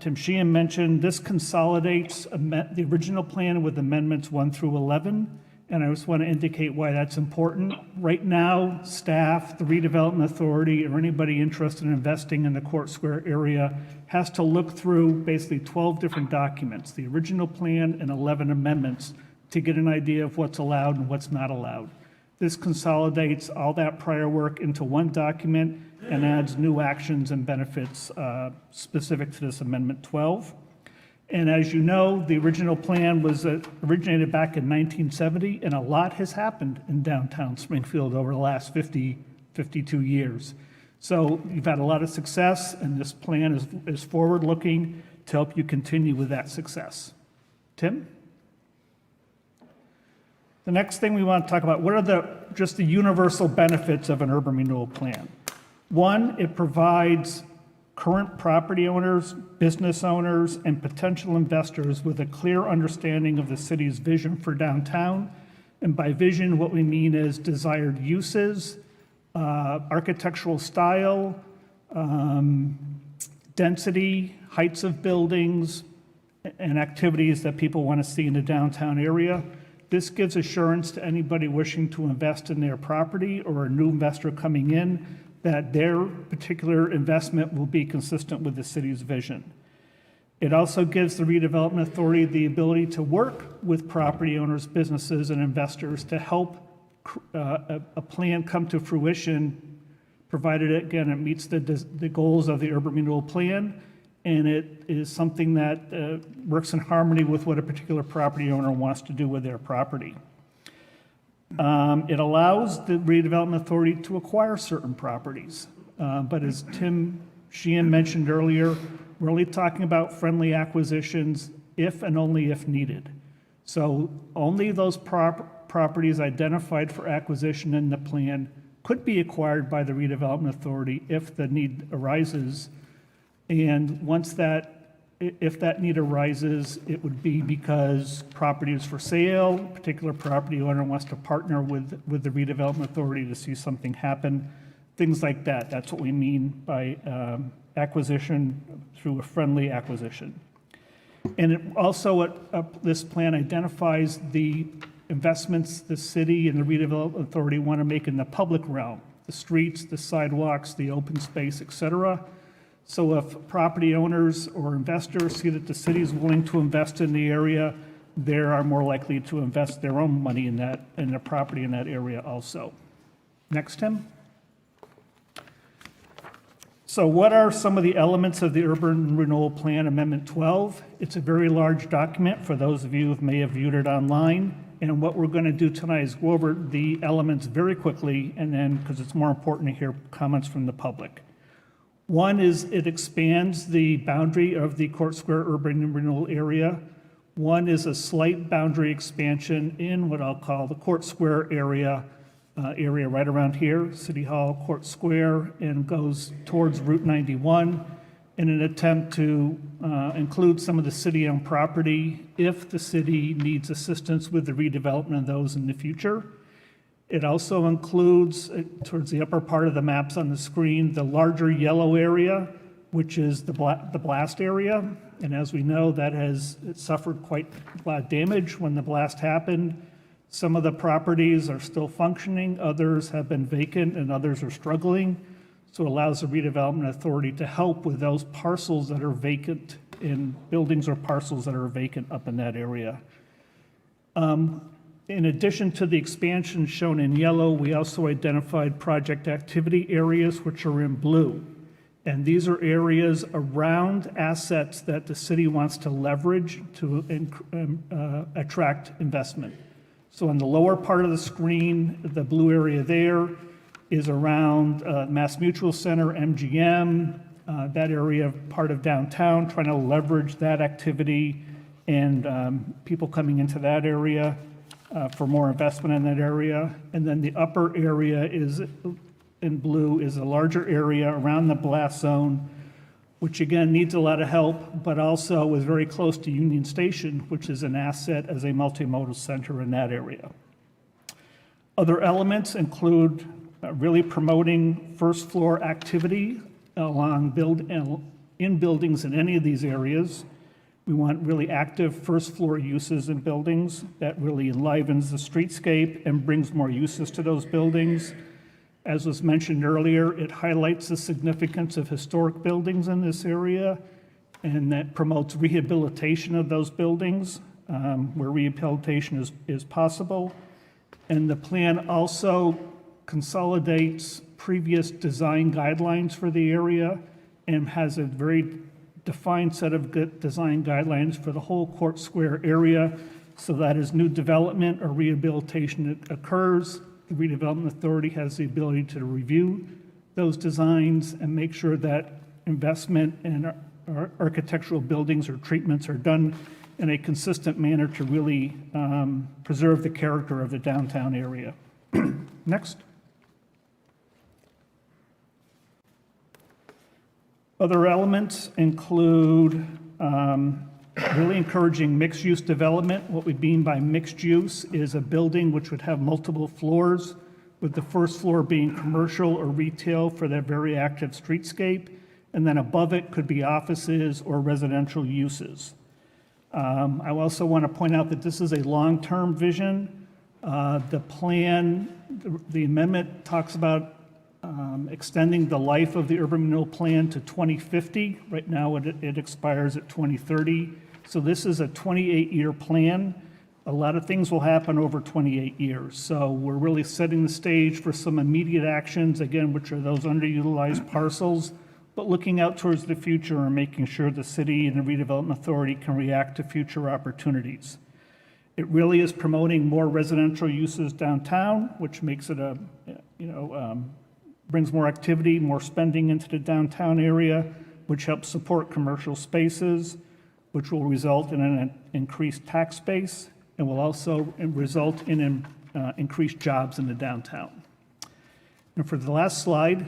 Tim Sheehan mentioned, this consolidates the original plan with amendments 1 through 11. And I just want to indicate why that's important. Right now, staff, the Redevelopment Authority, or anybody interested in investing in the Court Square area has to look through basically 12 different documents, the original plan and 11 amendments, to get an idea of what's allowed and what's not allowed. This consolidates all that prior work into one document and adds new actions and benefits specific to this Amendment 12. And as you know, the original plan was originated back in 1970, and a lot has happened in downtown Springfield over the last 50 52 years. So you've had a lot of success, and this plan is forward-looking to help you continue with that success. Tim? The next thing we want to talk about, what are just the universal benefits of an urban renewal plan? One, it provides current property owners, business owners, and potential investors with a clear understanding of the city's vision for downtown. And by vision, what we mean is desired uses, architectural style, density, heights of buildings, and activities that people want to see in the downtown area. This gives assurance to anybody wishing to invest in their property or a new investor coming in that their particular investment will be consistent with the city's vision. It also gives the redevelopment authority the ability to work with property owners, businesses, and investors to help a plan come to fruition, provided, again, it meets the goals of the urban renewal plan, and it is something that works in harmony with what a particular property owner wants to do with their property. It allows the redevelopment authority to acquire certain properties, but as Tim Sheehan mentioned earlier, we're only talking about friendly acquisitions if and only if needed. So only those properties identified for acquisition in the plan could be acquired by the redevelopment authority if the need arises. And if that need arises, it would be because property is for sale, a particular property owner wants to partner with the redevelopment authority to see something happen, things like that. That's what we mean by acquisition through a friendly acquisition. And it also, this plan identifies the investments the city and the redevelopment authority want to make in the public realm, the streets, the sidewalks, the open space, et cetera. So if property owners or investors see that the city is willing to invest in the area, they are more likely to invest their own money in the property in that area also. Next, Tim. So what are some of the elements of the Urban Renewal Plan Amendment 12? It's a very large document for those of you who may have viewed it online. And what we're going to do tonight is go over the elements very quickly, and then, because it's more important to hear comments from the public. One is it expands the boundary of the Court Square Urban Renewal Area. One is a slight boundary expansion in what I'll call the Court Square area right around here, City Hall, Court Square, and goes towards Route 91 in an attempt to include some of the city-owned property if the city needs assistance with the redevelopment of those in the future. It also includes, towards the upper part of the maps on the screen, the larger yellow area, which is the blast area. And as we know, that has suffered quite a lot of damage when the blast happened. Some of the properties are still functioning, others have been vacant, and others are struggling. So it allows the redevelopment authority to help with those parcels that are vacant, in buildings or parcels that are vacant up in that area. In addition to the expansion shown in yellow, we also identified project activity areas, which are in blue. And these are areas around assets that the city wants to leverage to attract investment. So in the lower part of the screen, the blue area there is around Mass Mutual Center, MGM, that area part of downtown, trying to leverage that activity and people coming into that area for more investment in that area. And then the upper area is in blue is a larger area around the blast zone, which again needs a lot of help, but also is very close to Union Station, which is an asset as a multimodal center in that area. Other elements include really promoting first floor activity in buildings in any of these areas. We want really active first floor uses in buildings that really enlivens the streetscape and brings more uses to those buildings. As was mentioned earlier, it highlights the significance of historic buildings in this area, and that promotes rehabilitation of those buildings where rehabilitation is possible. And the plan also consolidates previous design guidelines for the area and has a very defined set of good design guidelines for the whole Court Square area, so that as new development or rehabilitation occurs, the Redevelopment Authority has the ability to review those designs and make sure that investment in our architectural buildings or treatments are done in a consistent manner to really preserve the character of the downtown area. Next. Other elements include really encouraging mixed-use development. What we mean by mixed use is a building which would have multiple floors, with the first floor being commercial or retail for that very active streetscape, and then above it could be offices or residential uses. I also want to point out that this is a long-term vision. The plan, the amendment talks about extending the life of the urban renewal plan to 2050. Right now, it expires at 2030. So this is a 28-year plan. A lot of things will happen over 28 years. So we're really setting the stage for some immediate actions, again, which are those underutilized parcels, but looking out towards the future and making sure the city and the redevelopment authority can react to future opportunities. It really is promoting more residential uses downtown, which makes it a, brings more activity, more spending into the downtown area, which helps support commercial spaces, which will result in an increased tax base and will also result in increased jobs in the downtown. And for the last slide,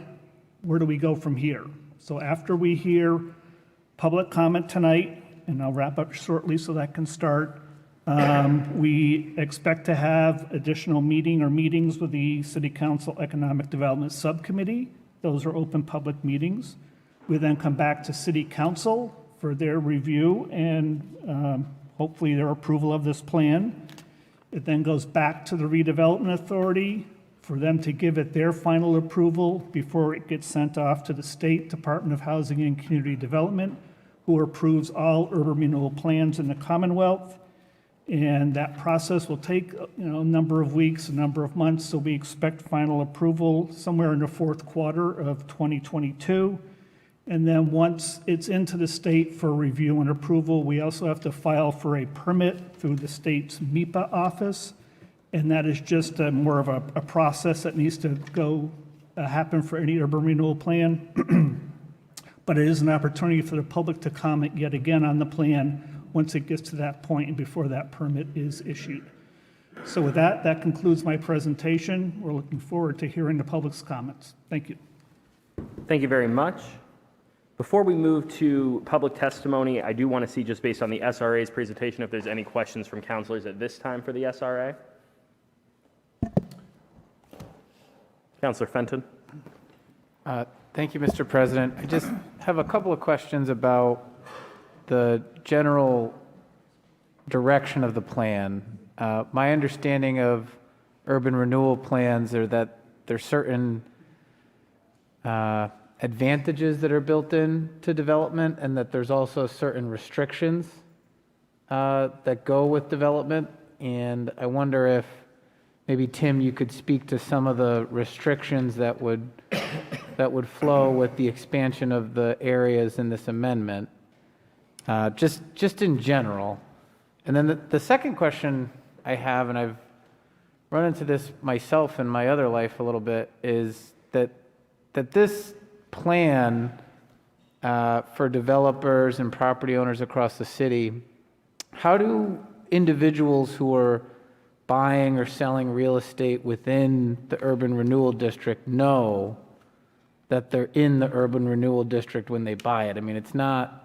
where do we go from here? So after we hear public comment tonight, and I'll wrap up shortly so that can start, we expect to have additional meetings with the City Council Economic Development Subcommittee. Those are open public meetings. We then come back to City Council for their review and hopefully their approval of this plan. It then goes back to the Redevelopment Authority for them to give it their final approval before it gets sent off to the State Department of Housing and Community Development, who approves all urban renewal plans in the Commonwealth. And that process will take a number of weeks, a number of months, so we expect final approval somewhere in the fourth quarter of 2022. And then once it's into the state for review and approval, we also have to file for a permit through the state's MIPA office. And that is just more of a process that needs to happen for any urban renewal plan. But it is an opportunity for the public to comment yet again on the plan once it gets to that point and before that permit is issued. So with that, that concludes my presentation. We're looking forward to hearing the public's comments. Thank you. Thank you very much. Before we move to public testimony, I do want to see, just based on the SRA's presentation, if there's any questions from councilors at this time for the SRA. Councilor Fenton. Thank you, Mr. President. I just have a couple of questions about the general direction of the plan. My understanding of urban renewal plans are that there's certain advantages that are built in to development and that there's also certain restrictions that go with development. And I wonder if maybe, Tim, you could speak to some of the restrictions that would flow with the expansion of the areas in this amendment, just in general. And then the second question I have, and I've run into this myself in my other life a little bit, is that this plan for developers and property owners across the city, how do individuals who are buying or selling real estate within the urban renewal district know that they're in the urban renewal district when they buy it? I mean, it's not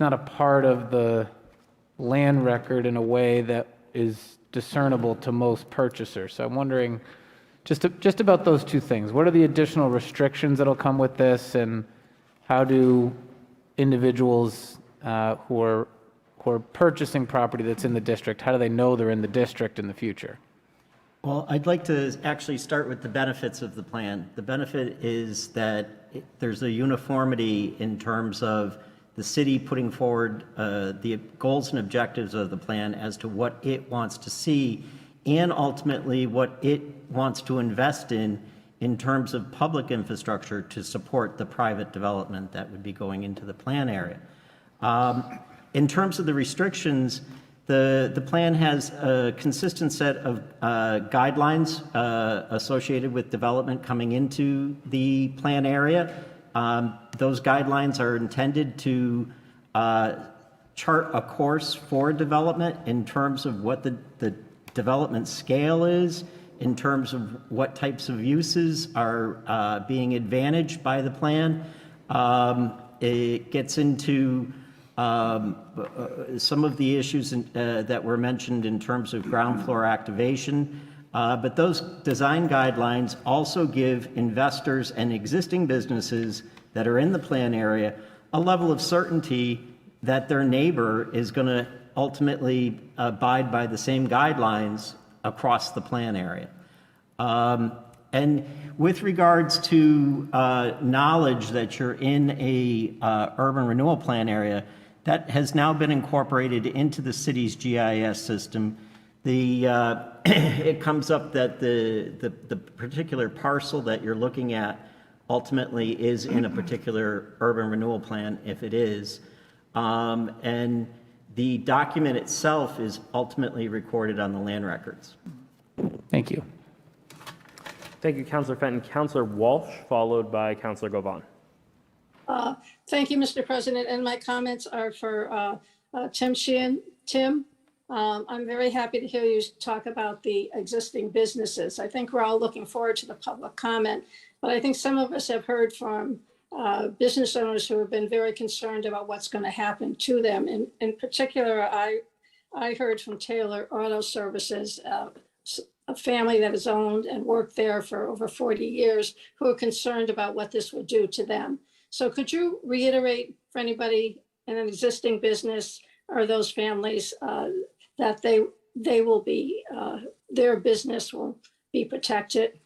a part of the land record in a way that is discernible to most purchasers. So I'm wondering just about those two things. What are the additional restrictions that'll come with this, and how do individuals who are purchasing property that's in the district, how do they know they're in the district in the future? Well, I'd like to actually start with the benefits of the plan. The benefit is that there's a uniformity in terms of the city putting forward the goals and objectives of the plan as to what it wants to see, and ultimately what it wants to invest in terms of public infrastructure to support the private development that would be going into the plan area. In terms of the restrictions, The plan has a consistent set of guidelines associated with development coming into the plan area. Those guidelines are intended to chart a course for development in terms of what the development scale is, in terms of what types of uses are being advantaged by the plan. It gets into some of the issues that were mentioned in terms of ground floor activation. But those design guidelines also give investors and existing businesses that are in the plan area a level of certainty that their neighbor is going to ultimately abide by the same guidelines across the plan area. And with regards to knowledge that you're in a urban renewal plan area, that has now been incorporated into the city's GIS system. It comes up that the particular parcel that you're looking at ultimately is in a particular urban renewal plan, if it is. And the document itself is ultimately recorded on the land records. Thank you. Thank you, Councilor Fenton. Councilor Walsh, followed by Councilor Govan. Thank you, Mr. President, and my comments are for Tim Sheehan. Tim, I'm very happy to hear you talk about the existing businesses. I think we're all looking forward to the public comment, but I think some of us have heard from business owners who have been very concerned about what's going to happen to them. In particular, I heard from Taylor Auto Services, a family that has owned and worked there for over 40 years, who are concerned about what this would do to them. So could you reiterate for anybody in an existing business or those families that they will be, their business will be protected?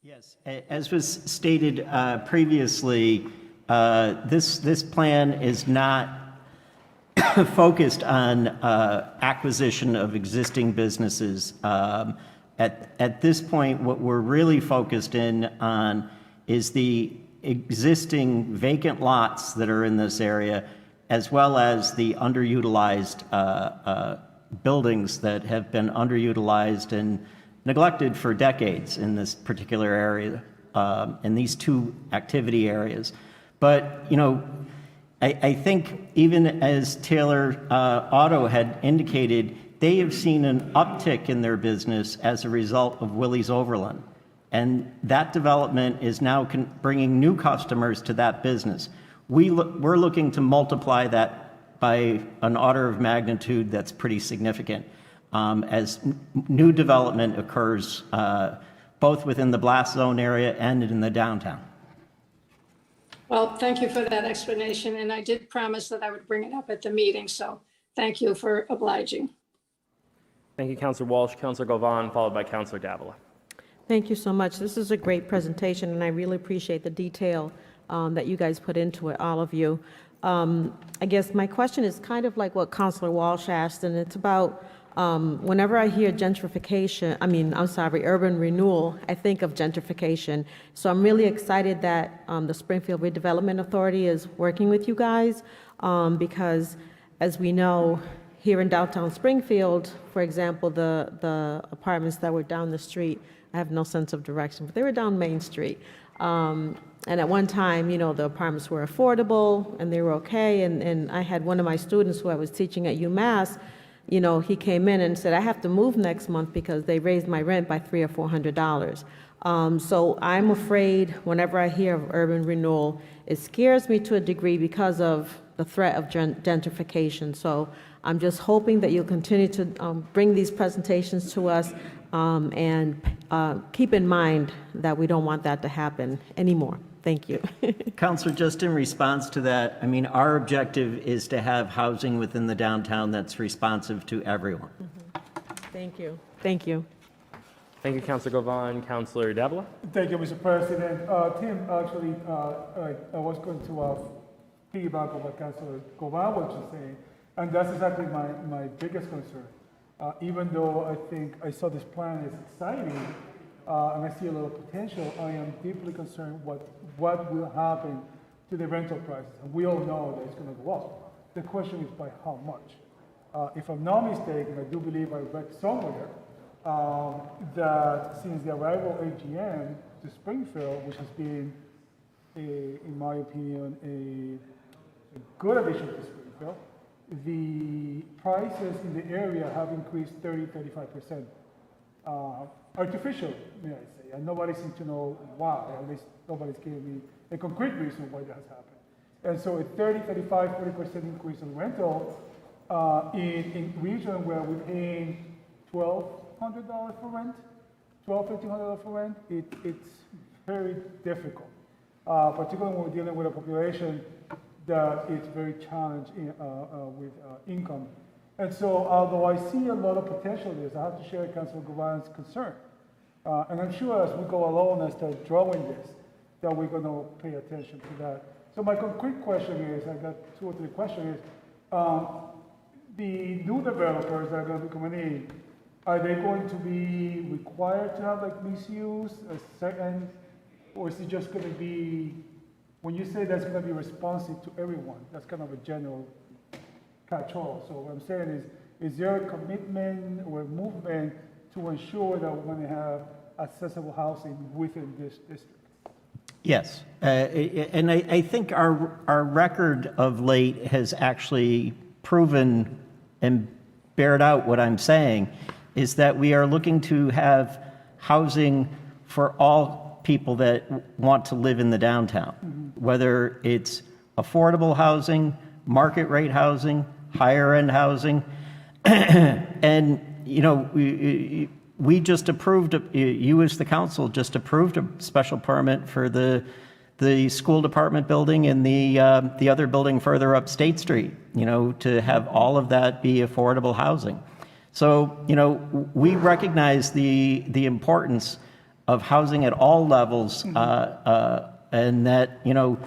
Yes, as was stated previously, this plan is not focused on acquisition of existing businesses. At this point, what we're really focused in on is the existing vacant lots that are in this area, as well as the underutilized buildings that have been underutilized and neglected for decades in this particular area, in these two activity areas. But, you know, I think even as Taylor Auto had indicated, they have seen an uptick in their business as a result of Willie's Overland. And that development is now bringing new customers to that business. We're looking to multiply that by an order of magnitude that's pretty significant as new development occurs both within the blast zone area and in the downtown. Well, thank you for that explanation. And I did promise that I would bring it up at the meeting. So thank you for obliging. Thank you, Councilor Walsh. Councilor Govan, followed by Councilor Davila. Thank you so much. This is a great presentation, and I really appreciate the detail that you guys put into it, all of you. I guess my question is kind of like what Councilor Walsh asked, and it's about whenever I hear gentrification, urban renewal, I think of gentrification. So I'm really excited that the Springfield Redevelopment Authority is working with you guys because, as we know, here in downtown Springfield, for example, the apartments that were down the street, I have no sense of direction, but they were down Main Street. And at one time, you know, the apartments were affordable and they were okay. And I had one of my students who I was teaching at UMass, you know, he came in and said, I have to move next month because they raised my rent by $300 or $400. So I'm afraid whenever I hear of urban renewal, it scares me to a degree because of the threat of gentrification. So I'm just hoping that you'll continue to bring these presentations to us and keep in mind that we don't want that to happen anymore. Thank you. Councilor, just in response to that, I mean, our objective is to have housing within the downtown that's responsive to everyone. Thank you. Thank you. Thank you, Councilor Govan. Councilor Davila. Thank you, Mr. President. Tim, actually, I was going to piggyback on what Councilor Govan was just saying, and that's exactly my biggest concern. Even though I think I saw this plan is exciting, and I see a lot of potential, I am deeply concerned what will happen to the rental prices. And we all know that it's going to go up. The question is by how much. If I'm not mistaken, I do believe I read somewhere that since the arrival of AGM to Springfield, which has been, in my opinion, a good addition to Springfield, the prices in the area have increased 30-35%. Artificial, may I say, and nobody seems to know why. At least nobody's given me a concrete reason why that has happened. And so a 30-40% increase in rental in region where we're paying $1,200 for rent, $1,200-$1,500 for rent, it's very difficult, particularly when we're dealing with a population that is very challenged with income. And so, although I see a lot of potential in this, I have to share Councilor Govan's concern. And I'm sure as we go along and start drawing this, that we're going to pay attention to that. So my concrete question is, I got 2 or 3 questions, is the new developers that are going to be coming in, are they going to be required to have like mixed use, or is it just going to be, when you say that's going to be responsive to everyone, that's kind of a general catch-all. So what I'm saying is there a commitment or a movement to ensure that we're going to have accessible housing within this district? Yes, and I think our record of late has actually proven and bared out what I'm saying, is that we are looking to have housing for all people that want to live in the downtown, whether it's affordable housing, market rate housing, higher end housing. And, you know, we just approved, you as the council just approved a special permit for the school department building and the other building further up State Street, you know, to have all of that be affordable housing. So, you know, we recognize the importance of housing at all levels, and that, you know,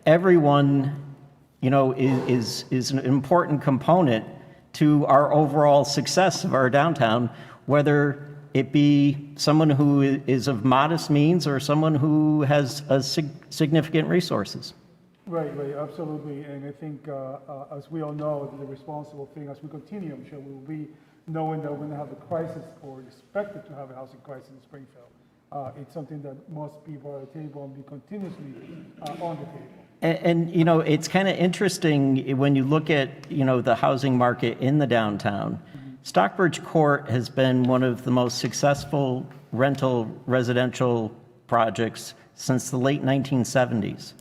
everyone, you know, is an important component to our overall success of our downtown, whether it be someone who is of modest means or someone who has significant resources. Right, absolutely. And I think, as we all know, the responsible thing as we continue, I'm sure we will be knowing that we're going to have a crisis or expected to have a housing crisis in Springfield. It's something that must be brought to the table and be continuously on the table. And, you know, it's kind of interesting when you look at, you know, the housing market in the downtown. Stockbridge Court has been one of the most successful rental residential projects since the late 1970s.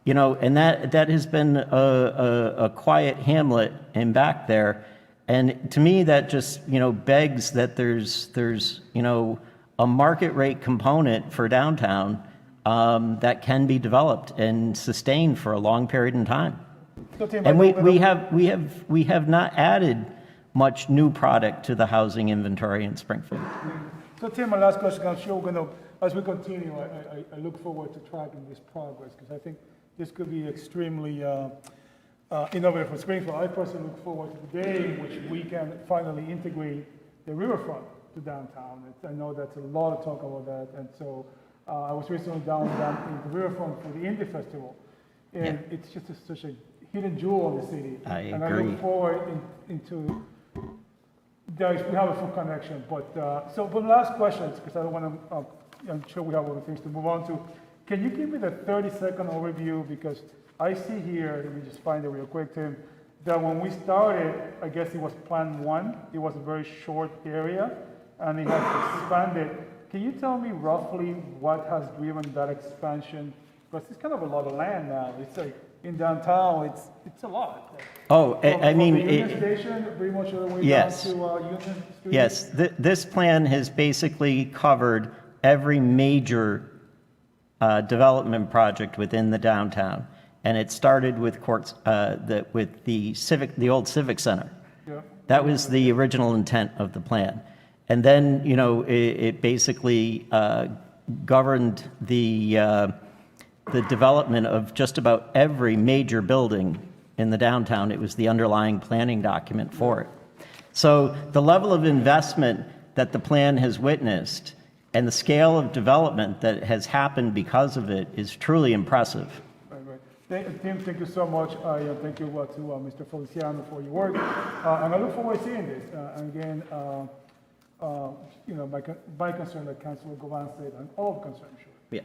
You know, and that has been a quiet hamlet in back there. And to me, that just, you know, begs that there's you know, a market rate component for downtown that can be developed and sustained for a long period in time. And we have not added much new product to the housing inventory in Springfield. So Tim, my last question, I'm sure we're going to, as we continue, I look forward to tracking this progress, because I think this could be extremely innovative for Springfield. I personally look forward to the day in which we can finally integrate the riverfront to downtown. I know that's a lot of talk about that, and so I was recently down in the riverfront for the Indie Festival, and it's just such a hidden jewel of the city. I and agree. I look forward into we have a full connection. But so for the last questions, because I don't want to, I'm sure we have other things to move on to. Can you give me the 30-second overview? Because I see here, let me just find it real quick, Tim, that when we started, I guess it was Plan 1. It was a very short area, and it has expanded. Can you tell me roughly what has driven that expansion? Because it's kind of a lot of land now. It's like in downtown, it's a lot. Oh, I mean, from the Union Station, pretty much all the way yes. down to Union Street. Yes, this plan has basically covered every major development project within the downtown, and it started with the old Civic Center. Yeah. That was the original intent of the plan, and then, you know, it basically governed the development of just about every major building in the downtown. It was the underlying planning document for it. So the level of investment that the plan has witnessed and the scale of development that has happened because of it is truly impressive. Right. Tim, thank you so much. Thank you to Mr. Feliciano for your work. And I look forward to seeing this. And again, my concern, like Councilor Govan said, and all of concern, sure. Yeah.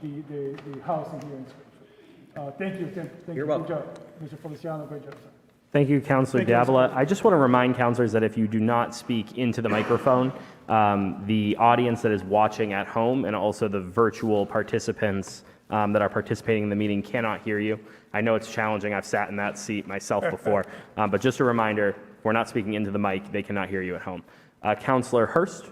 The housing here in Springfield. Thank you, Tim. Thank You're you. welcome. Good job. Mr. Feliciano, great job, sir. Thank you, Councilor Thank you, Mr. Davila. President. I just want to remind councilors that if you do not speak into the microphone, the audience that is watching at home and also the virtual participants that are participating in the meeting cannot hear you. I know it's challenging. I've sat in that seat myself before. But just a reminder, if we're not speaking into the mic, they cannot hear you at home. Councilor Hurst.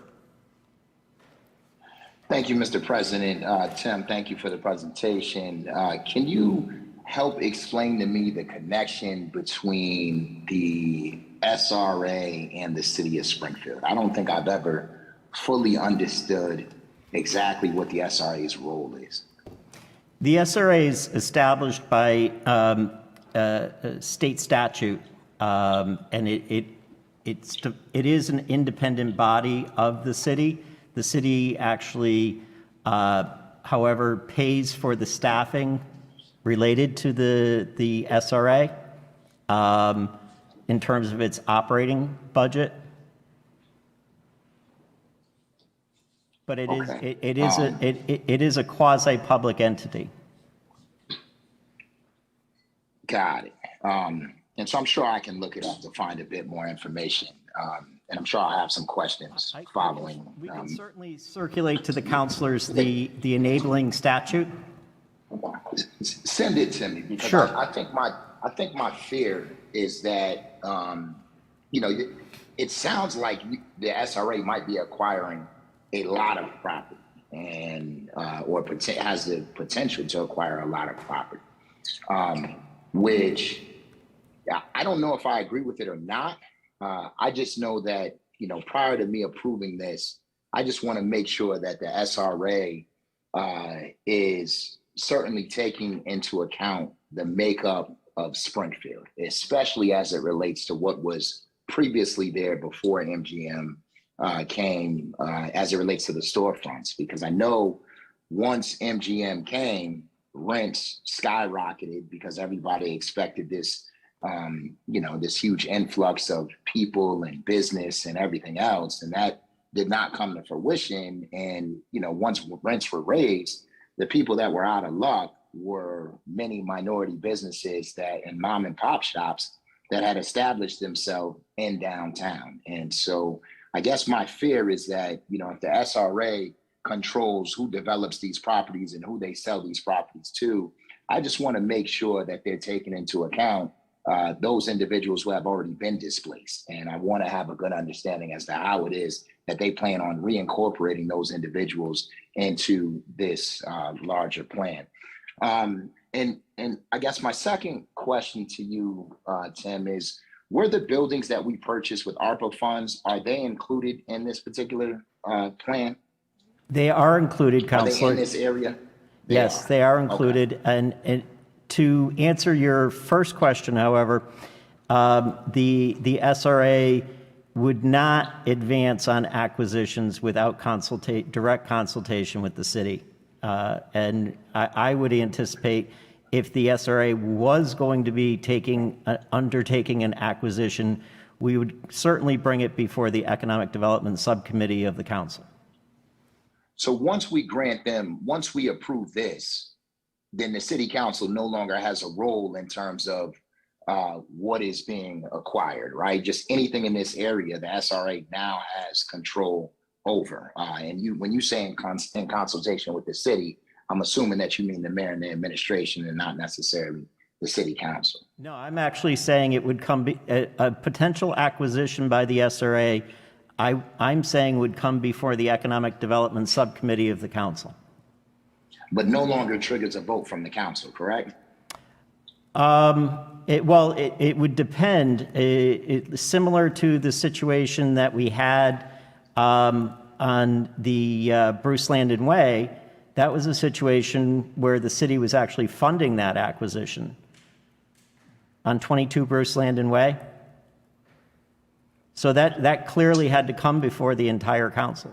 Thank you, Mr. President. Tim, thank you for the presentation. Can you help explain to me the connection between the SRA and the city of Springfield? I don't think I've ever fully understood exactly what the SRA's role is. The SRA is established by state statute, and it is an independent body of the city. The city actually, however, pays for the staffing related to the SRA in terms of its operating budget. But it is a quasi-public entity. Got it. And so I'm sure I can look it up to find a bit more information. And I'm sure I'll have some questions following. We can certainly circulate to the councilors the enabling statute. Send it to me because Sure. I think my fear is that it sounds like the SRA might be acquiring a lot of property and or has the potential to acquire a lot of property, which I don't know if I agree with it or not. I just know that prior to me approving this, I just want to make sure that the SRA is certainly taking into account the makeup of Springfield, especially as it relates to what was previously there before MGM came, as it relates to the storefronts. Because I know once MGM came, rents skyrocketed because everybody expected this, this huge influx of people and business and everything else. And that did not come to fruition. And, once rents were raised, the people that were out of luck were many minority businesses and mom and pop shops that had established themselves in downtown. And so I guess my fear is that, if the SRA controls who develops these properties and who they sell these properties to, I just want to make sure that they're taking into account those individuals who have already been displaced. And I want to have a good understanding as to how it is that they plan on reincorporating those individuals into this larger plan. And I guess my second question to you, Tim, is were the buildings that we purchased with ARPA funds, are they included in this particular plan? They are included, Are Councilor. they in this area? Yes, they are included. Okay. And to answer your first question, however, the SRA would not advance on acquisitions without direct consultation with the city. And I would anticipate if the SRA was going to be undertaking an acquisition, we would certainly bring it before the Economic Development Subcommittee of the Council. So once we approve this, then the city council no longer has a role in terms of what is being acquired, right? Just anything in this area, the SRA now has control over. And when you say in consultation with the city, I'm assuming that you mean the mayor and the administration and not necessarily the city council. No, I'm actually saying it would come a potential acquisition by the SRA. I'm saying would come before the Economic Development Subcommittee of the Council. But no longer triggers a vote from the council, correct? It would depend. Similar to the situation that we had on the Bruce Landon Way, that was a situation where the city was actually funding that acquisition on 22 Bruce Landon Way. So that clearly had to come before the entire council.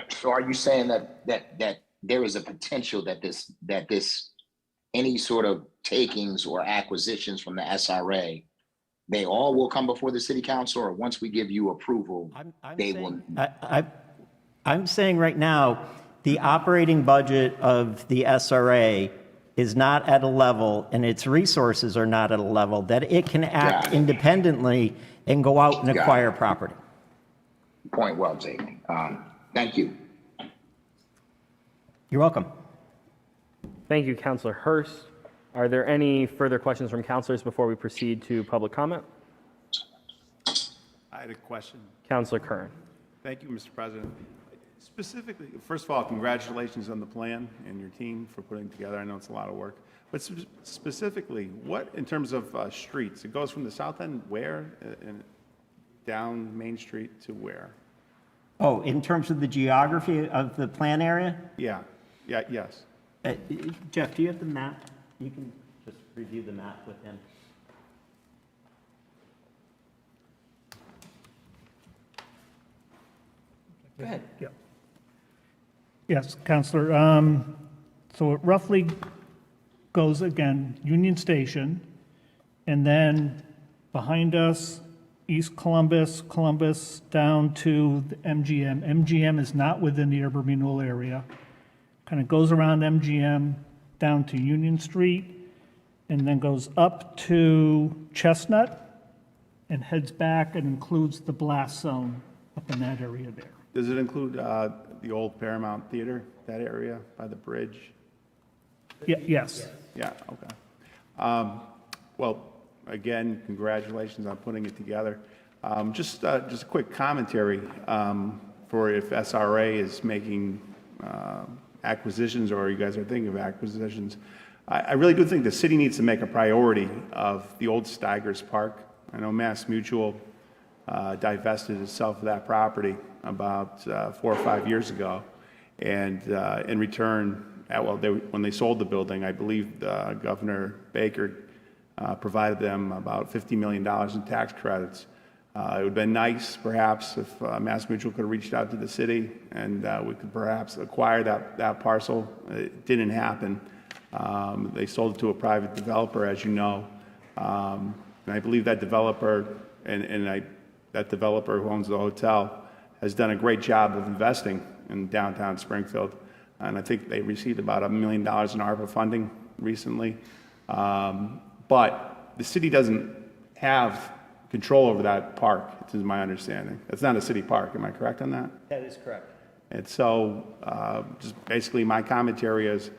So are you saying that there is a potential that this any sort of takings or acquisitions from the SRA, they all will come before the city council, or once we give you approval, they will. I'm saying right now, the operating budget of the SRA is not at a level, and its resources are not at a level that it can act independently and go out and acquire property. Point well taken. Thank you. You're welcome. Thank you, Councilor Hurst. Are there any further questions from councilors before we proceed to public comment? I had a question. Councilor Curran. Thank you, Mr. President. Specifically, first of all, congratulations on the plan and your team for putting it together. I know it's a lot of work. But specifically, what, in terms of streets, it goes from the south end where, and down Main Street to where? Oh, in terms of the geography of the plan area? Yeah, yes. Jeff, do you have the map? You can just review the map with him. Go ahead. Yeah. Yes, Counselor. So it roughly goes again, Union Station, and then behind us, East Columbus, down to the MGM. MGM is not within the urban renewal area. Kind of goes around MGM down to Union Street, and then goes up to Chestnut and heads back and includes the blast zone up in that area there. Does it include the old Paramount Theater, that area by the bridge? Yes. Yeah, okay. Well, again, congratulations on putting it together. Just a quick commentary for if SRA is making acquisitions, or you guys are thinking of acquisitions. I really do think the city needs to make a priority of the old Steigers Park. I know Mass Mutual divested itself of that property about 4 or 5 years ago, and in return, when they sold the building, I believe Governor Baker provided them about $50 million in tax credits. It would have been nice, perhaps, if Mass Mutual could have reached out to the city and we could perhaps acquire that parcel. It didn't happen. They sold it to a private developer, as you know. And I believe that developer that developer who owns the hotel has done a great job of investing in downtown Springfield. And I think they received about $1 million in ARPA funding recently. But the city doesn't have control over that park, is my understanding. It's not a city park, am I correct on that? That is correct. And so just basically my commentary is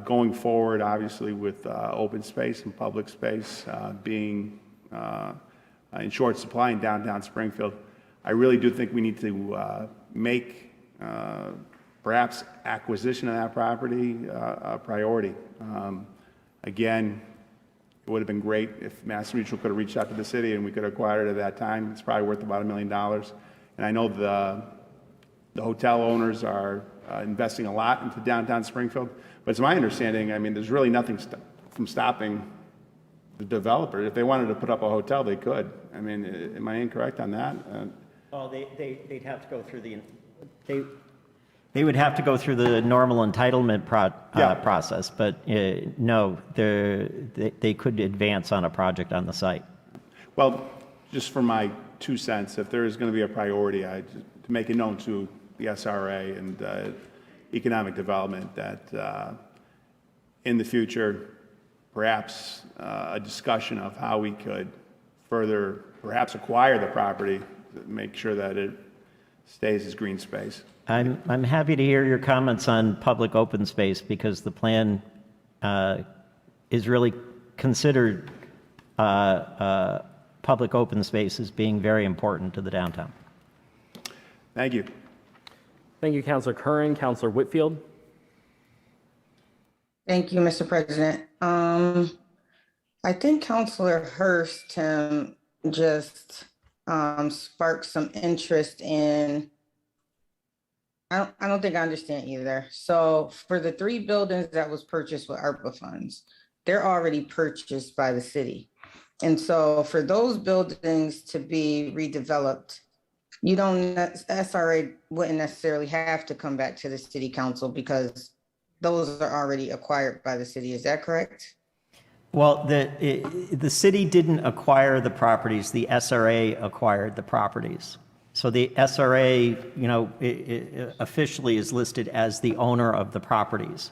going forward, obviously with open space and public space being in short supply in downtown Springfield, I really do think we need to make perhaps acquisition of that property a priority. Again, it would have been great if Mass Mutual could have reached out to the city and we could have acquired it at that time. It's probably worth about $1 million. And I know the hotel owners are investing a lot into downtown Springfield, but it's my understanding, I mean, there's really nothing from stopping the developer. If they wanted to put up a hotel, they could. I mean, am I incorrect on that? Well, they'd have to go through they would have to go through the normal entitlement process, but no, they could advance on a project on the site. Well, just for my 2 cents, if there is going to be a priority, to make it known to the SRA and economic development that in the future, perhaps a discussion of how we could further perhaps acquire the property to make sure that it stays as green space. I'm happy to hear your comments on public open space because the plan is really considered public open space as being very important to the downtown. Thank you. Thank you, Councilor Curran. Councilor Whitfield. Thank you, Mr. President. I think Councilor Hurst just sparked some interest in, I don't think I understand either. So for the 3 buildings that was purchased with ARPA funds, they're already purchased by the city. And so for those buildings to be redeveloped, you don't, SRA wouldn't necessarily have to come back to the city council because those are already acquired by the city. Is that correct? Well, the city didn't acquire the properties, the SRA acquired the properties. So the SRA, you know, officially is listed as the owner of the properties.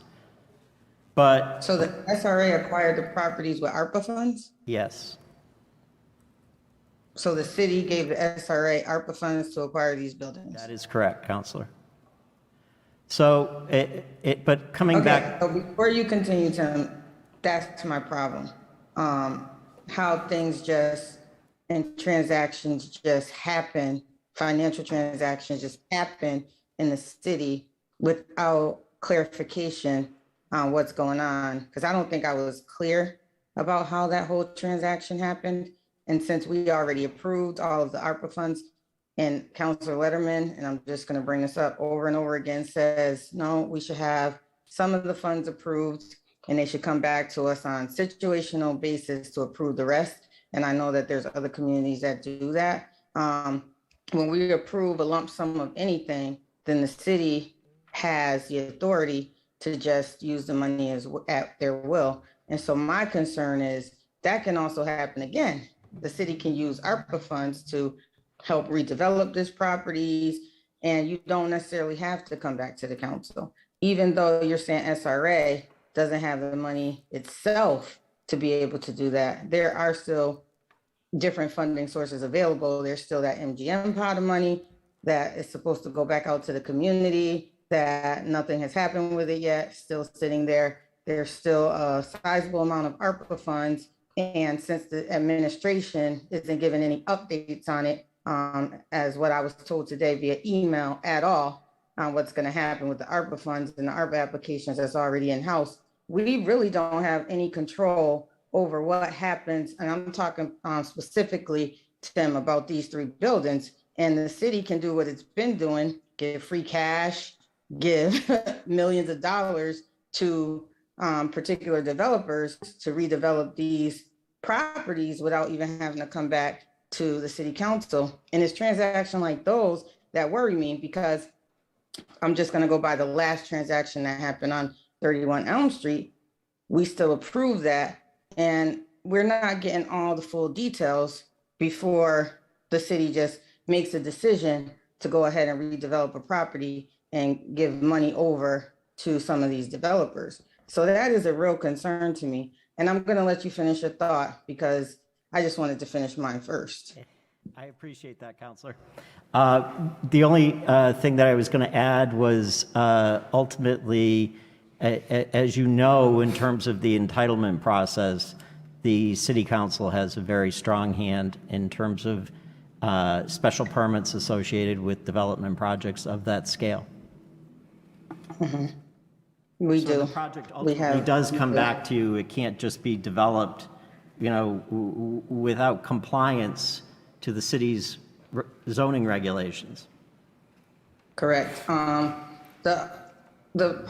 But. So the SRA acquired the properties with ARPA funds? Yes. So the city gave the SRA ARPA funds to acquire these buildings? That is correct, Counselor. So, but coming back. So before you continue, Tim, that's my problem. How things just, and transactions just happen, financial transactions just happen in the city without clarification on what's going on. Because I don't think I was clear about how that whole transaction happened. And since we already approved all of the ARPA funds, and Councilor Letterman, and I'm just going to bring this up over and over again, says, no, we should have some of the funds approved and they should come back to us on situational basis to approve the rest. And I know that there's other communities that do that. When we approve a lump sum of anything, then the city has the authority to just use the money at their will. And so my concern is that can also happen again. The city can use ARPA funds to help redevelop these properties, and you don't necessarily have to come back to the council. Even though you're saying SRA doesn't have the money itself to be able to do that, there are still different funding sources available. There's still that MGM pot of money that is supposed to go back out to the community, that nothing has happened with it yet, still sitting there. There's still a sizable amount of ARPA funds, and since the administration isn't giving any updates on it, as what I was told today via email at all, on what's going to happen with the ARPA funds and the ARPA applications that's already in-house, we really don't have any control over what happens. And I'm talking specifically, Tim, about these 3 buildings. And the city can do what it's been doing, give free cash, give millions of dollars to particular developers to redevelop these properties without even having to come back to the city council. And it's transactions like those that worry me, because I'm just going to go by the last transaction that happened on 31 Elm Street. We still approve that, and we're not getting all the full details before the city just makes a decision to go ahead and redevelop a property and give money over to some of these developers. So that is a real concern to me. And I'm going to let you finish your thought, because I just wanted to finish mine first. I appreciate that, Counselor. The only thing that I was going to add was ultimately, as you know, in terms of the entitlement process, the City Council has a very strong hand in terms of special permits associated with development projects of that scale. Mm-hmm. We do. The project ultimately does come back to you. It can't just be developed, you know, without compliance to the city's zoning regulations. Correct. The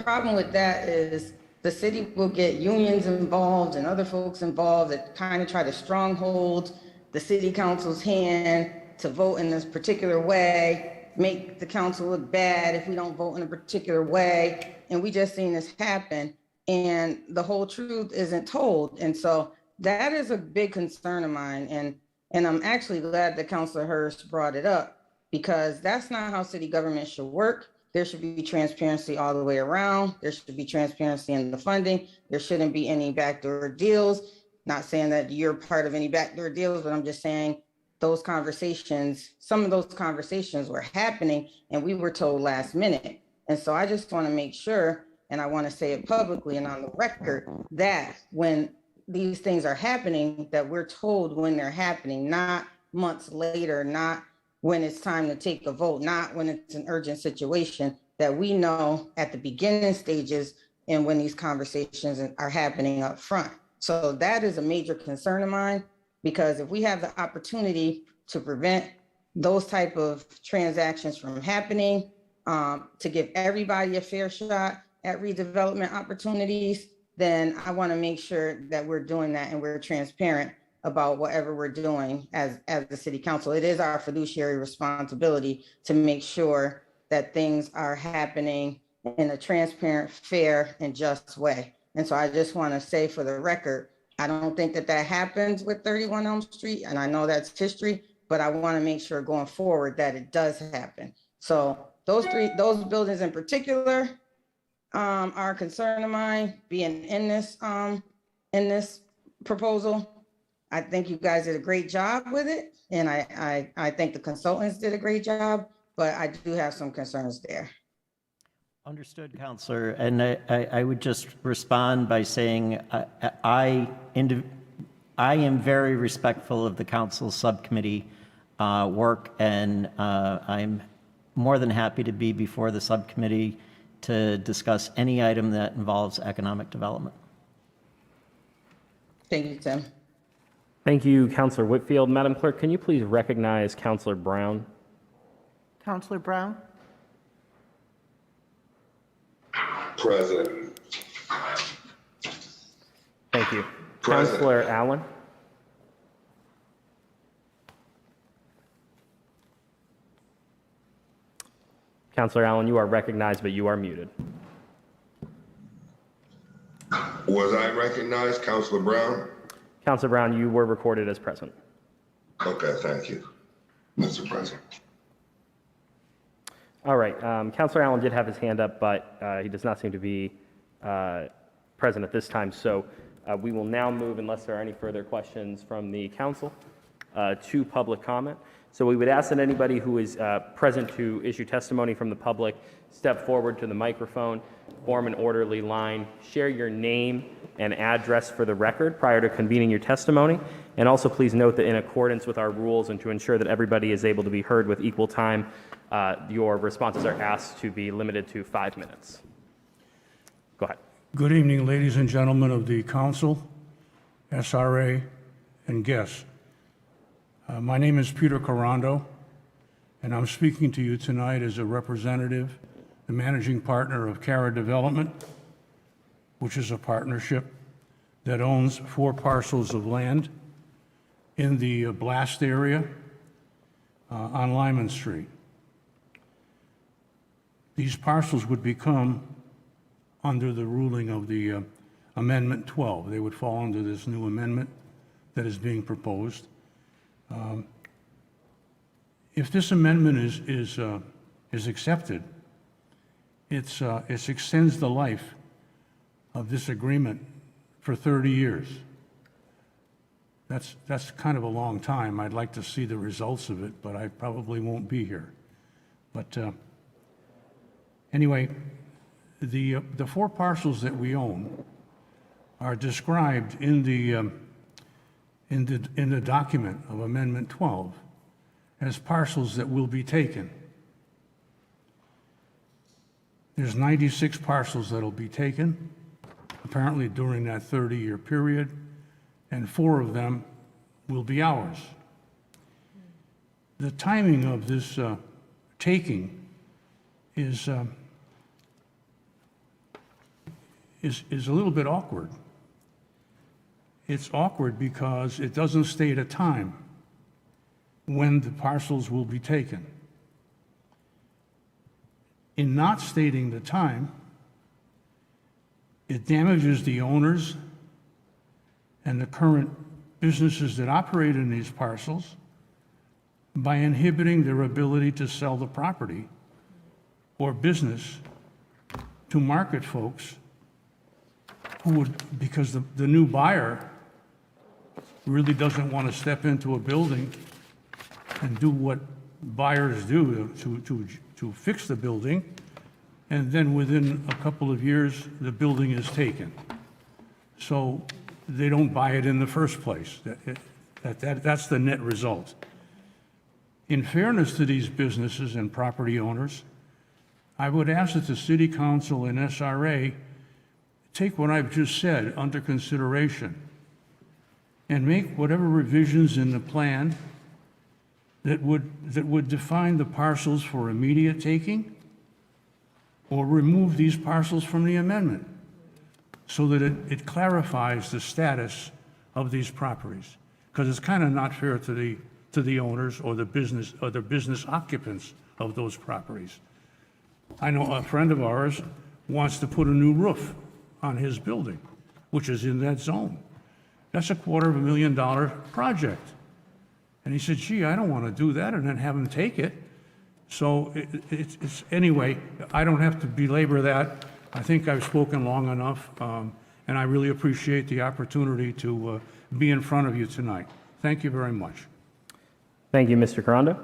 problem with that is the city will get unions involved and other folks involved that kind of try to stronghold the city council's hand to vote in this particular way, make the council look bad if we don't vote in a particular way. And we just seen this happen, and the whole truth isn't told. And so that is a big concern of mine. And I'm actually glad that Councilor Hurst brought it up, because that's not how city government should work. There should be transparency all the way around. There should be transparency in the funding. There shouldn't be any backdoor deals. Not saying that you're part of any backdoor deals, but I'm just saying those conversations, some of those conversations were happening and we were told last minute. And so I just want to make sure, and I want to say it publicly and on the record, that when these things are happening, that we're told when they're happening, not months later, not when it's time to take a vote, not when it's an urgent situation, that we know at the beginning stages and when these conversations are happening up front. So that is a major concern of mine, because if we have the opportunity to prevent those type of transactions from happening, to give everybody a fair shot at redevelopment opportunities, then I want to make sure that we're doing that and we're transparent about whatever we're doing as the city council. It is our fiduciary responsibility to make sure that things are happening in a transparent, fair, and just way. And so I just want to say for the record, I don't think that happens with 31 Elm Street, and I know that's history, but I want to make sure going forward that it does happen. So those buildings in particular are a concern of mine, being in this proposal. I think you guys did a great job with it, and I think the consultants did a great job, but I do have some concerns there. Understood, Counselor. And I would just respond by saying I am very respectful of the council's subcommittee work, and I'm more than happy to be before the subcommittee to discuss any item that involves economic development. Thank you, Tim. Thank you, Counselor Whitfield. Madam Clerk, can you please recognize Counselor Brown? Counselor Brown? Present. Thank you. Present. Counselor Allen? Counselor Allen, you are recognized, but you are muted. Was I recognized, Councilor Brown? Counselor Brown, you were recorded as present. Okay, thank you, Mr. President. All right. Counselor Allen did have his hand up, but he does not seem to be present at this time. So we will now move, unless there are any further questions from the council, to public comment. So we would ask that anybody who is present to issue testimony from the public step forward to the microphone, form an orderly line, share your name and address for the record prior to convening your testimony. And also please note that in accordance with our rules and to ensure that everybody is able to be heard with equal time, your responses are asked to be limited to 5 minutes. Go ahead. Good evening, ladies and gentlemen of the council, SRA, and guests. My name is Peter Carando, and I'm speaking to you tonight as a representative, the managing partner of Cara Development, which is a partnership that owns 4 parcels of land in the blast area on Lyman Street. These parcels would become under the ruling of the Amendment 12. They would fall under this new amendment that is being proposed. If this amendment is accepted, it extends the life of this agreement for 30 years. That's kind of a long time. I'd like to see the results of it, but I probably won't be here. But anyway, the 4 parcels that we own are described in the document of Amendment 12 as parcels that will be taken. There's 96 parcels that'll be taken, apparently during that 30-year period, and 4 of them will be ours. The timing of this taking is a little bit awkward. It's awkward because it doesn't state a time when the parcels will be taken. In not stating the time, it damages the owners and the current businesses that operate in these parcels by inhibiting their ability to sell the property or business to market folks who would, because the new buyer really doesn't want to step into a building and do what buyers do to fix the building, and then within a couple of years, the building is taken. So they don't buy it in the first place. That's the net result. In fairness to these businesses and property owners, I would ask that the City Council and SRA take what I've just said under consideration and make whatever revisions in the plan that would define the parcels for immediate taking or remove these parcels from the amendment so that it clarifies the status of these properties. because it's kind of not fair to the owners or the business occupants of those properties. I know a friend of ours wants to put a new roof on his building, which is in that zone. That's a $250,000 project. And he said, gee, I don't want to do that and then have him take it. So anyway, I don't have to belabor that. I think I've spoken long enough, and I really appreciate the opportunity to be in front of you tonight. Thank you very much. Thank you, Mr. Carando.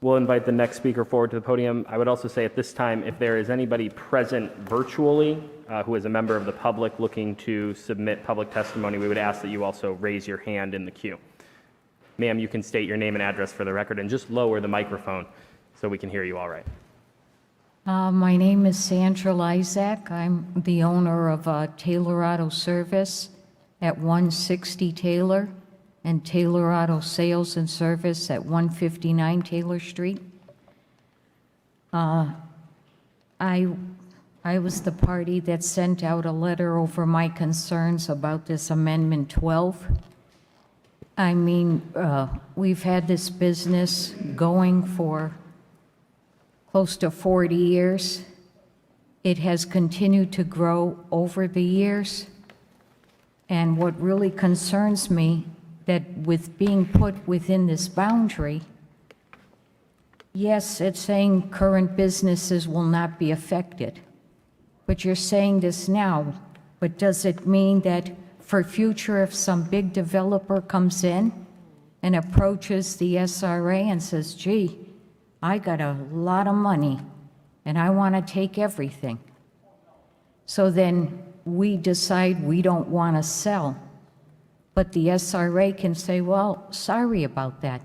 We'll invite the next speaker forward to the podium. I would also say at this time, if there is anybody present virtually who is a member of the public looking to submit public testimony, we would ask that you also raise your hand in the queue. Ma'am, you can state your name and address for the record and just lower the microphone so we can hear you all right. My name is Sandra Lysak. I'm the owner of Taylor Auto Service at 160 Taylor and Taylor Auto Sales and Service at 159 Taylor Street. I was the party that sent out a letter over my concerns about this Amendment 12. I mean, we've had this business going for close to 40 years. It has continued to grow over the years. And what really concerns me, that with being put within this boundary, yes, it's saying current businesses will not be affected. But you're saying this now, but does it mean that for future, if some big developer comes in and approaches the SRA and says, gee, I got a lot of money and I want to take everything. So then we decide we don't want to sell. But the SRA can say, well, sorry about that.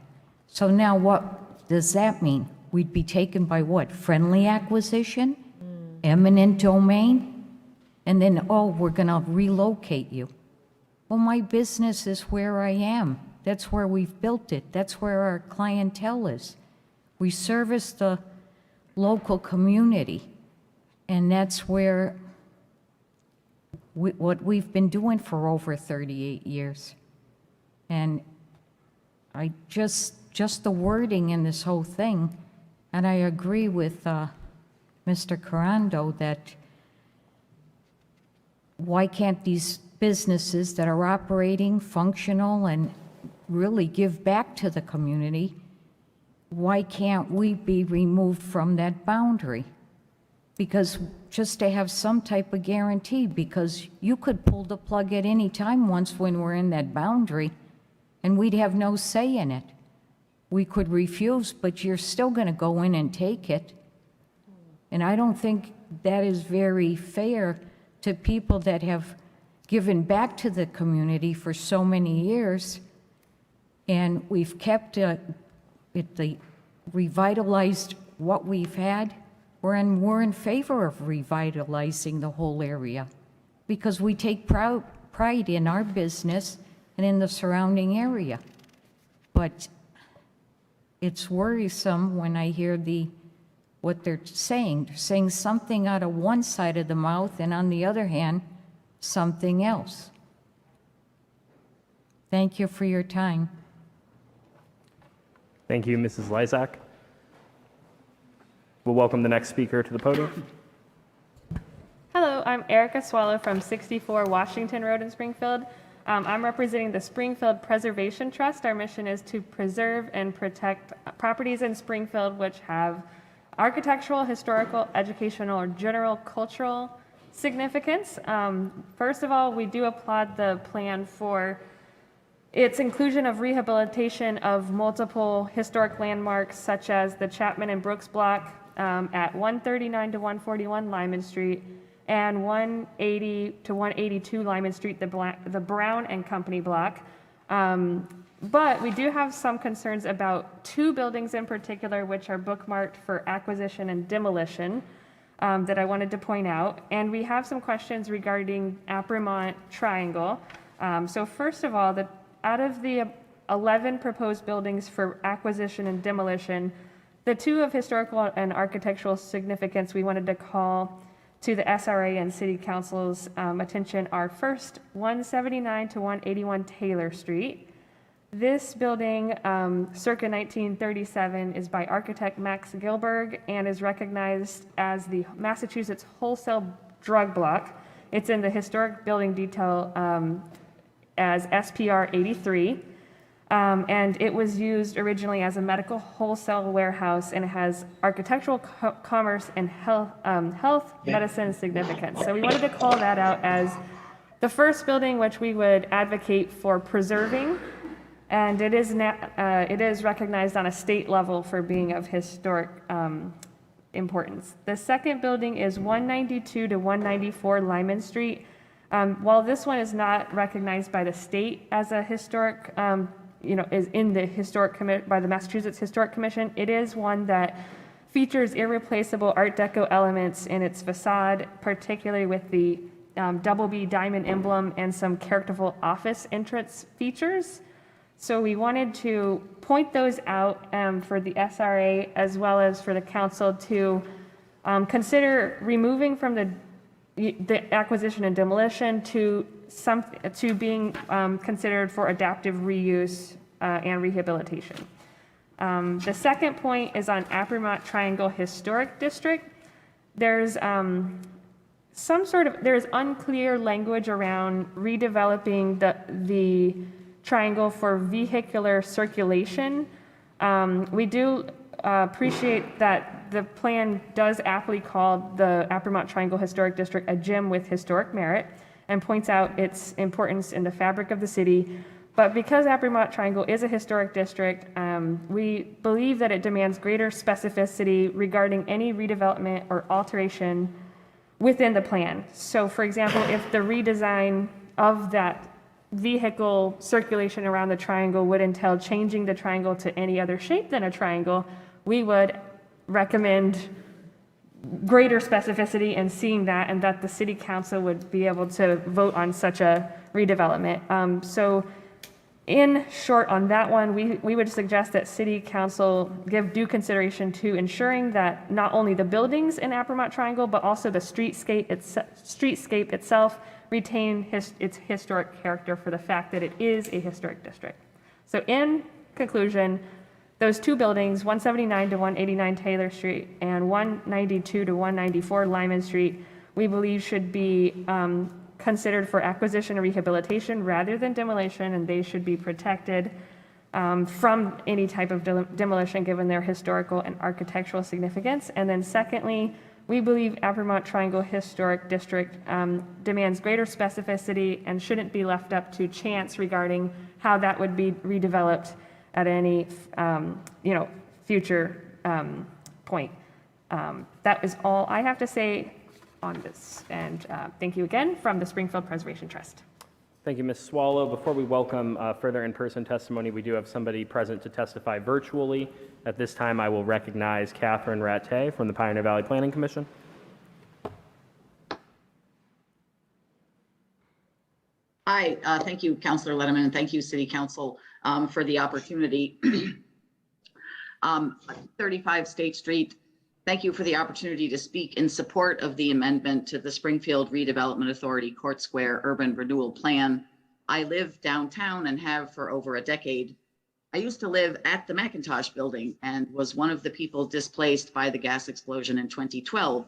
So now what does that mean? We'd be taken by what? Friendly acquisition? Eminent domain? And then, oh, we're going to relocate you. Well, my business is where I am. That's where we've built it. That's where our clientele is. We service the local community, and that's where what we've been doing for over 38 years. And I just the wording in this whole thing, and I agree with Mr. Carando that why can't these businesses that are operating, functional, and really give back to the community, why can't we be removed from that boundary? Because just to have some type of guarantee, because you could pull the plug at any time once when we're in that boundary, and we'd have no say in it. We could refuse, but you're still going to go in and take it. And I don't think that is very fair to people that have given back to the community for so many years, and we've kept revitalized what we've had. We're in favor of revitalizing the whole area because we take pride in our business and in the surrounding area. But it's worrisome when I hear what they're saying. They're saying something out of one side of the mouth and on the other hand, something else. Thank you for your time. Thank you, Mrs. Lysak. We'll welcome the next speaker to the podium. Hello, I'm Erica Swallow from 64 Washington Road in Springfield. I'm representing the Springfield Preservation Trust. Our mission is to preserve and protect properties in Springfield which have architectural, historical, educational, or general cultural significance. First of all, we do applaud the plan for its inclusion of rehabilitation of multiple historic landmarks such as the Chapman and Brooks block at 139 to 141 Lyman Street and 180 to 182 Lyman Street, the Brown and Company block. But we do have some concerns about two buildings in particular which are bookmarked for acquisition and demolition that I wanted to point out. And we have some questions regarding Apremont Triangle. So first of all, out of the 11 proposed buildings for acquisition and demolition, the two of historical and architectural significance we wanted to call to the SRA and City Council's attention are first 179 to 181 Taylor Street. This building, circa 1937, is by architect Max Gilberg and is recognized as the Massachusetts wholesale drug block. It's in the historic building detail as SPR 83. And it was used originally as a medical wholesale warehouse, and it has architectural, commerce, and health medicine significance. So we wanted to call that out as the first building which we would advocate for preserving, and it is recognized on a state level for being of historic importance. The second building is 192 to 194 Lyman Street. While this one is not recognized by the state as a historic is in the by the Massachusetts Historic Commission, it is one that features irreplaceable Art Deco elements in its facade, particularly with the double B diamond emblem and some characterful office entrance features. So we wanted to point those out for the SRA as well as for the council to consider removing from the acquisition and demolition to being considered for adaptive reuse and rehabilitation. The second point is on Apremont Triangle Historic District. There's there's unclear language around redeveloping the triangle for vehicular circulation. We do appreciate that the plan does aptly call the Apremont Triangle Historic District a gem with historic merit and points out its importance in the fabric of the city. But because Apremont Triangle is a historic district, we believe that it demands greater specificity regarding any redevelopment or alteration within the plan. So for example, if the redesign of that vehicle circulation around the triangle would entail changing the triangle to any other shape than a triangle, we would recommend greater specificity in seeing that, and that the city council would be able to vote on such a redevelopment. So in short on that one, we would suggest that city council give due consideration to ensuring that not only the buildings in Apremont Triangle, but also the streetscape itself retain its historic character for the fact that it is a historic district. So in conclusion, those two buildings, 179 to 189 Taylor Street and 192 to 194 Lyman Street, we believe should be considered for acquisition and rehabilitation rather than demolition, and they should be protected from any type of demolition given their historical and architectural significance. And then secondly, we believe Apremont Triangle Historic District demands greater specificity and shouldn't be left up to chance regarding how that would be redeveloped at any future point. That is all I have to say on this, and thank you again from the Springfield Preservation Trust. Thank you, Ms. Swallow. Before we welcome further in-person testimony, we do have somebody present to testify virtually. At this time, I will recognize Catherine Rattay from the Pioneer Valley Planning Commission. Hi, thank you, Councilor Letterman, and thank you, City Council, for the opportunity. 35 State Street, thank you for the opportunity to speak in support of the amendment to the Springfield Redevelopment Authority Court Square Urban Renewal Plan. I live downtown and have for over a decade. I used to live at the McIntosh building and was one of the people displaced by the gas explosion in 2012.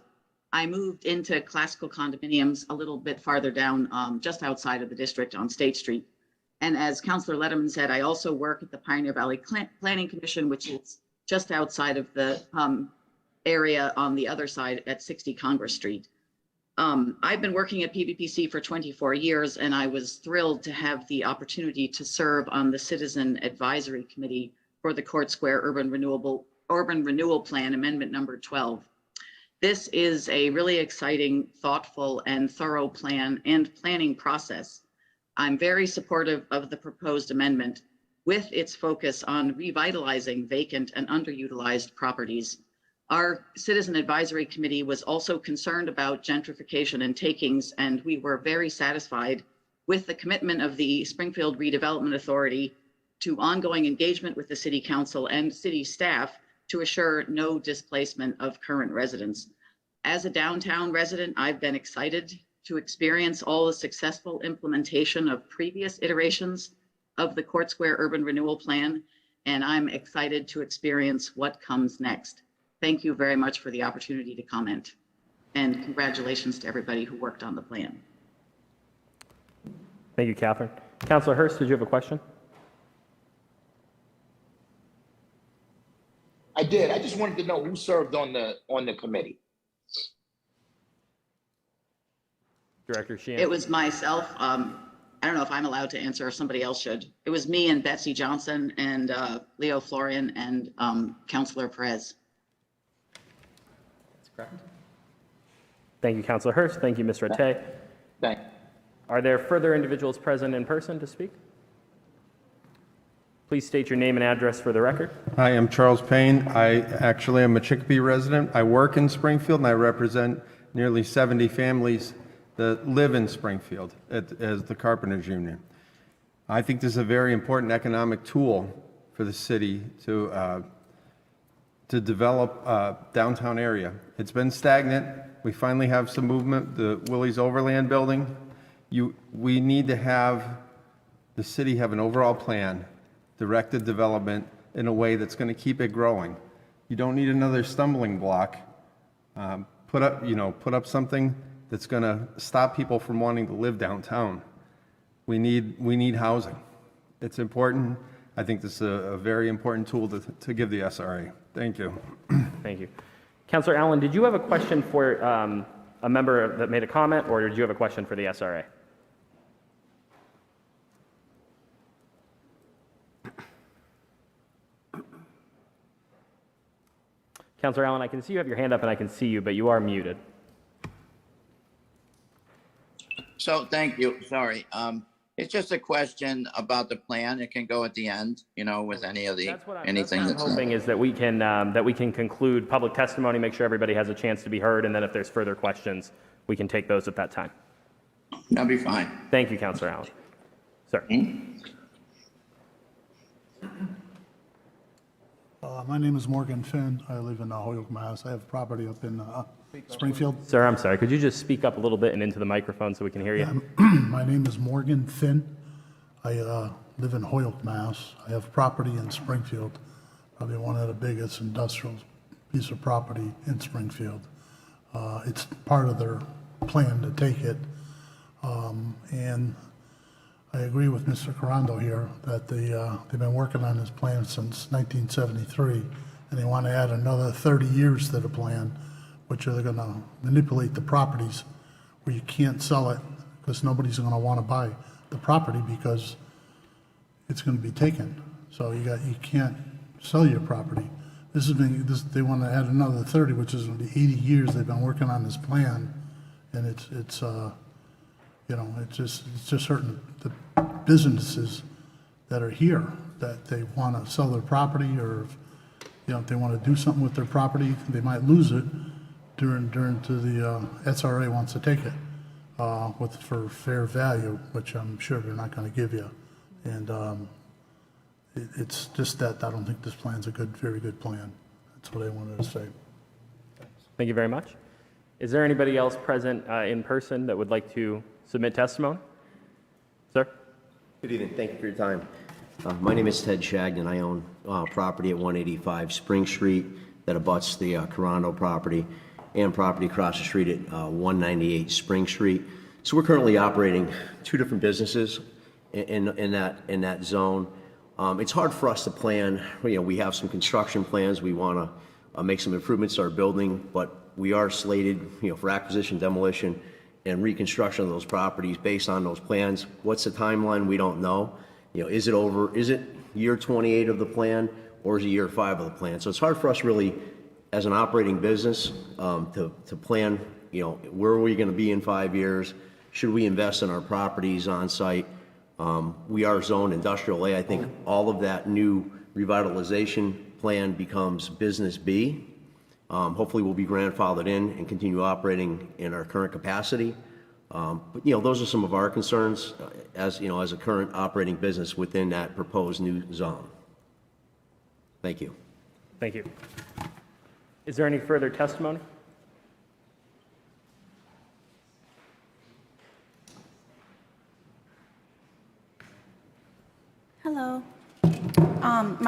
I moved into classical condominiums a little bit farther down, just outside of the district on State Street. And as Councilor Letterman said, I also work at the Pioneer Valley Planning Commission, which is just outside of the area on the other side at 60 Congress Street. I've been working at PVPC for 24 years, and I was thrilled to have the opportunity to serve on the Citizen Advisory Committee for the Court Square Urban Renewal Plan Amendment number 12. This is a really exciting, thoughtful, and thorough plan and planning process. I'm very supportive of the proposed amendment with its focus on revitalizing vacant and underutilized properties. Our Citizen Advisory Committee was also concerned about gentrification and takings, and we were very satisfied with the commitment of the Springfield Redevelopment Authority to ongoing engagement with the City Council and city staff to assure no displacement of current residents. As a downtown resident, I've been excited to experience all the successful implementation of previous iterations of the Court Square Urban Renewal Plan, and I'm excited to experience what comes next. Thank you very much for the opportunity to comment, and congratulations to everybody who worked on the plan. Thank you, Catherine. Councilor Hurst, did you have a question? I did. I just wanted to know who served on the committee. Director Sheehan. It was myself. I don't know if I'm allowed to answer or somebody else should. It was me and Betsy Johnson and Leo Florian and Councilor Perez. That's correct. Thank you, Councilor Hurst. Thank you, Ms. Rattay. Thank. Are there further individuals present in person to speak? Please state your name and address for the record. Hi, I'm Charles Payne. I actually am a Chicopee resident. I work in Springfield and I represent nearly 70 families that live in Springfield as the Carpenters Union. I think this is a very important economic tool for the city to develop a downtown area. It's been stagnant. We finally have some movement. The Willie's Overland building. We need to have the city have an overall plan, directed development in a way that's going to keep it growing. You don't need another stumbling block. Put up something that's going to stop people from wanting to live downtown. We need housing. It's important. I think this is a very important tool to give the SRA. Thank you. Thank you. Councilor Allen, did you have a question for a member that made a comment, or did you have a question for the SRA? Councilor Allen, I can see you have your hand up and I can see you, but you are muted. So thank you. Sorry. It's just a question about the plan. It can go at the end, with any of the anything That's what I'm hoping is that we can conclude public testimony, make sure everybody has a chance to be heard, and then if there's further questions, we can take those at that time. That'll be fine. Thank you, Councilor Allen. Sir. My name is Morgan Finn. I live in Holyoke, Mass. I have property up in Springfield. Sir, I'm sorry. Could you just speak up a little bit and into the microphone so we can hear you? My name is Morgan Finn. I live in Holyoke, Mass. I have property in Springfield, probably one of the biggest industrial piece of property in Springfield. It's part of their plan to take it. And I agree with Mr. Carando here that they've been working on this plan since 1973, and they want to add another 30 years to the plan, which they're going to manipulate the properties where you can't sell it because nobody's going to want to buy the property because it's going to be taken. So you can't sell your property. They want to add another 30, which is going to be 80 years they've been working on this plan, and it's just hurting the businesses that are here, that they want to sell their property, or if they want to do something with their property, they might lose it during to the SRA wants to take it for fair value, which I'm sure they're not going to give you. And it's just that I don't think this plan's a very good plan. That's what I wanted to say. Thank you very much. Is there anybody else present in person that would like to submit testimony? Sir? Good evening. Thank you for your time. My name is Ted Shagnon. I own property at 185 Spring Street that abuts the Carando property and property across the street at 198 Spring Street. So we're currently operating two different businesses in that zone. It's hard for us to plan. We have some construction plans. We want to make some improvements to our building, but we are slated, for acquisition, demolition, and reconstruction of those properties based on those plans. What's the timeline? We don't know. Is it year 28 of the plan, or is it year 5 of the plan? So it's hard for us really, as an operating business, to plan, where are we going to be in 5 years? Should we invest in our properties on site? We are zoned industrial A. I think all of that new revitalization plan becomes business B. Hopefully we'll be grandfathered in and continue operating in our current capacity. But those are some of our concerns as a current operating business within that proposed new zone. Thank you. Thank you. Is there any further testimony?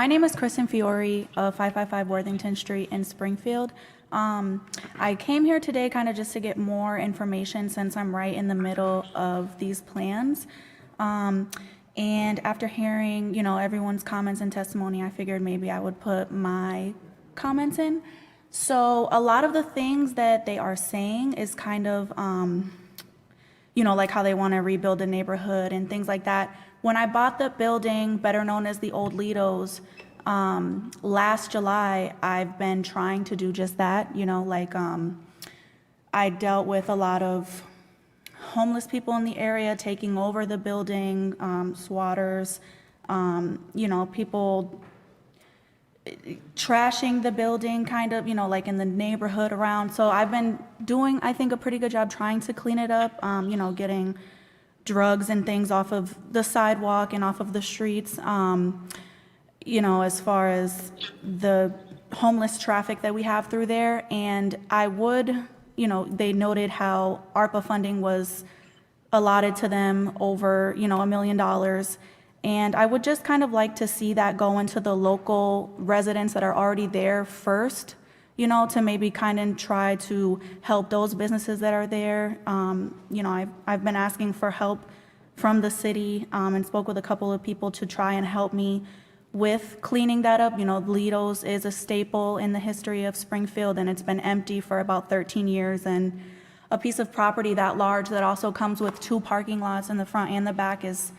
My name is Kristen Fiore of 555 Worthington Street in Springfield. I came here today kind of just to get more information since I'm right in the middle of these plans. And after hearing, everyone's comments and testimony, I figured maybe I would put my comments in. So a lot of the things that they are saying is kind of, like how they want to rebuild the neighborhood and things like that. When I bought the building, better known as the old Lido's, last July, I've been trying to do just that. I dealt with a lot of homeless people in the area taking over the building, swatters, people trashing the building kind of, like in the neighborhood around. So I've been doing, I think, a pretty good job trying to clean it up, getting drugs and things off of the sidewalk and off of the streets, as far as the homeless traffic that we have through there. And I would, they noted how ARPA funding was allotted to them over, $1 million. And I would just kind of like to see that go into the local residents that are already there first, to maybe kind of try to help those businesses that are there. I've been asking for help from the city and spoke with a couple of people to try and help me with cleaning that up. Lido's is a staple in the history of Springfield, and it's been empty for about 13 years. And a piece of property that large that also comes with 2 parking lots in the front and the back is,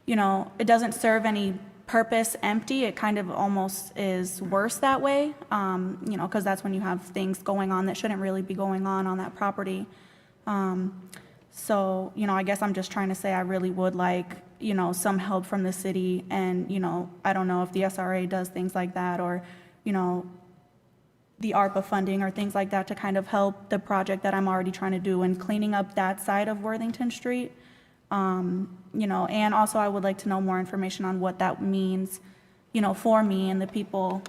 it doesn't serve any purpose empty. It kind of almost is worse that way, because that's when you have things going on that shouldn't really be going on that property. So, I guess I'm just trying to say I really would like, some help from the city. And, I don't know if the SRA does things like that, or, the ARPA funding or things like that to kind of help the project that I'm already trying to do and cleaning up that side of Worthington Street. And also I would like to know more information on what that means, for me and the people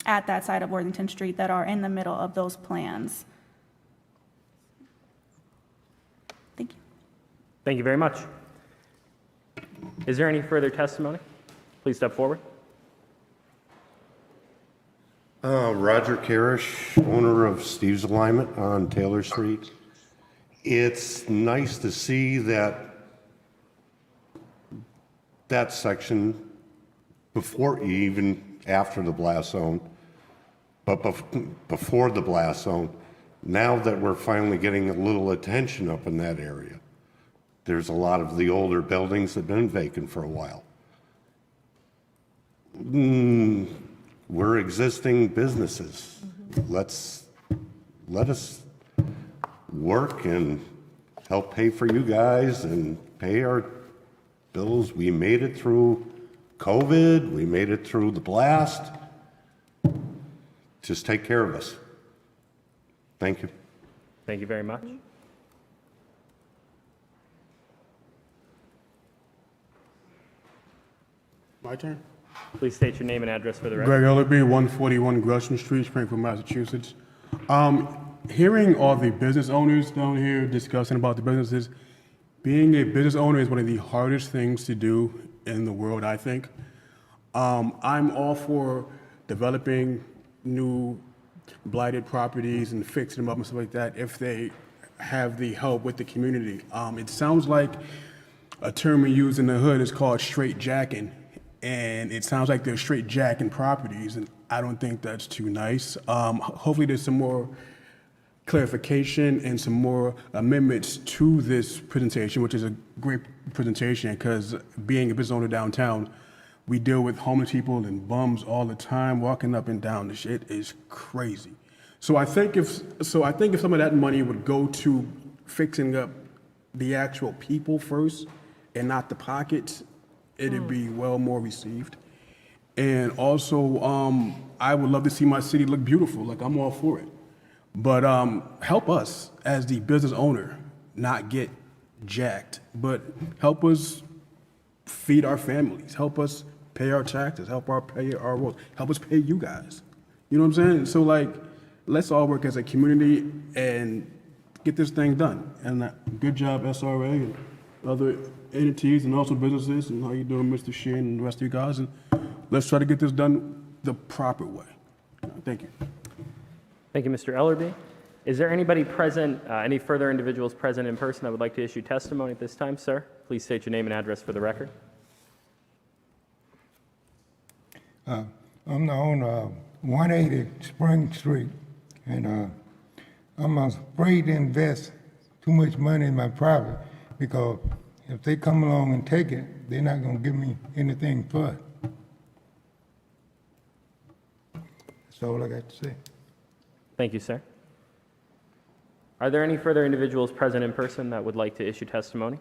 at that side of Worthington Street that are in the middle of those plans. Thank you. Thank you very much. Is there any further testimony? Please step forward. Roger Karish, owner of Steve's Alignment on Taylor Street. It's nice to see that section before, even after the blast zone, but before the blast zone, now that we're finally getting a little attention up in that area. There's a lot of the older buildings that have been vacant for a while. We're existing businesses. Let us work and help pay for you guys and pay our bills. We made it through COVID. We made it through the blast. Just take care of us. Thank you. Thank you very much. My turn? Please state your name and address for the record. Greg Ellerby, 141 Gresham Street, Springfield, Massachusetts. Hearing all the business owners down here discussing about the businesses, being a business owner is one of the hardest things to do in the world, I think. I'm all for developing new blighted properties and fixing them up and stuff like that if they have the help with the community. It sounds like a term we use in the hood is called straight jacking. And it sounds like they're straight jacking properties, and I don't think that's too nice. Hopefully there's some more clarification and some more amendments to this presentation, which is a great presentation, because being a business owner downtown, we deal with homeless people and bums all the time walking up and down. The shit is crazy. So I think if some of that money would go to fixing up the actual people first and not the pockets, it'd be well more received. And also, I would love to see my city look beautiful. Like, I'm all for it. But help us as the business owner not get jacked, but help us feed our families, help us pay our taxes, pay our roads, help us pay you guys. You know what I'm saying? So, like, let's all work as a community and get this thing done. And good job, SRA and other entities and also businesses. And how you doing, Mr. Sheehan and the rest of you guys. And let's try to get this done the proper way. Thank you. Thank you, Mr. Ellerby. Is there anybody present, any further individuals present in person that would like to issue testimony at this time, sir? Please state your name and address for the record. I'm the owner of 180 Spring Street, and I'm afraid to invest too much money in my property because if they come along and take it, they're not going to give me anything for it. That's all I got to say. Thank you, sir. Are there any further individuals present in person that would like to issue testimony?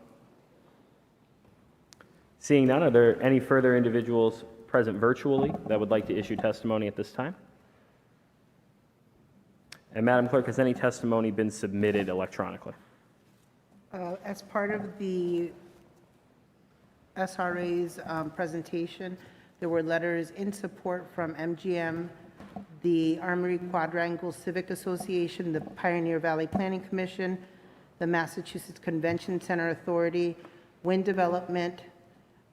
Seeing none, are there any further individuals present virtually that would like to issue testimony at this time? And Madam Clerk, has any testimony been submitted electronically? As part of the SRA's presentation, there were letters in support from MGM, the Armory Quadrangle Civic Association, the Pioneer Valley Planning Commission, the Massachusetts Convention Center Authority, Wind Development,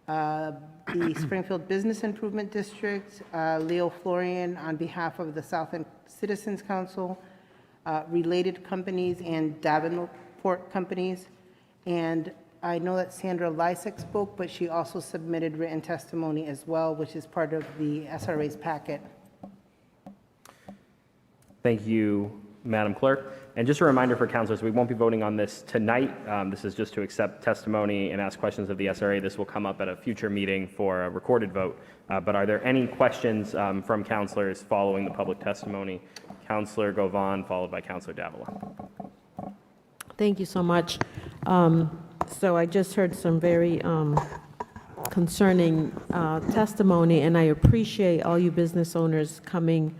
the Springfield Business Improvement District, Leo Florian on behalf of the South End Citizens Council, related companies and Davenport companies. And I know that Sandra Lysek spoke, but she also submitted written testimony as well, which is part of the SRA's packet. Thank you, Madam Clerk. And just a reminder for councilors, we won't be voting on this tonight. This is just to accept testimony and ask questions of the SRA. This will come up at a future meeting for a recorded vote. But are there any questions from councilors following the public testimony? Councilor Govan, followed by Councilor Davila. Thank you so much. So I just heard some very concerning testimony, and I appreciate all you business owners coming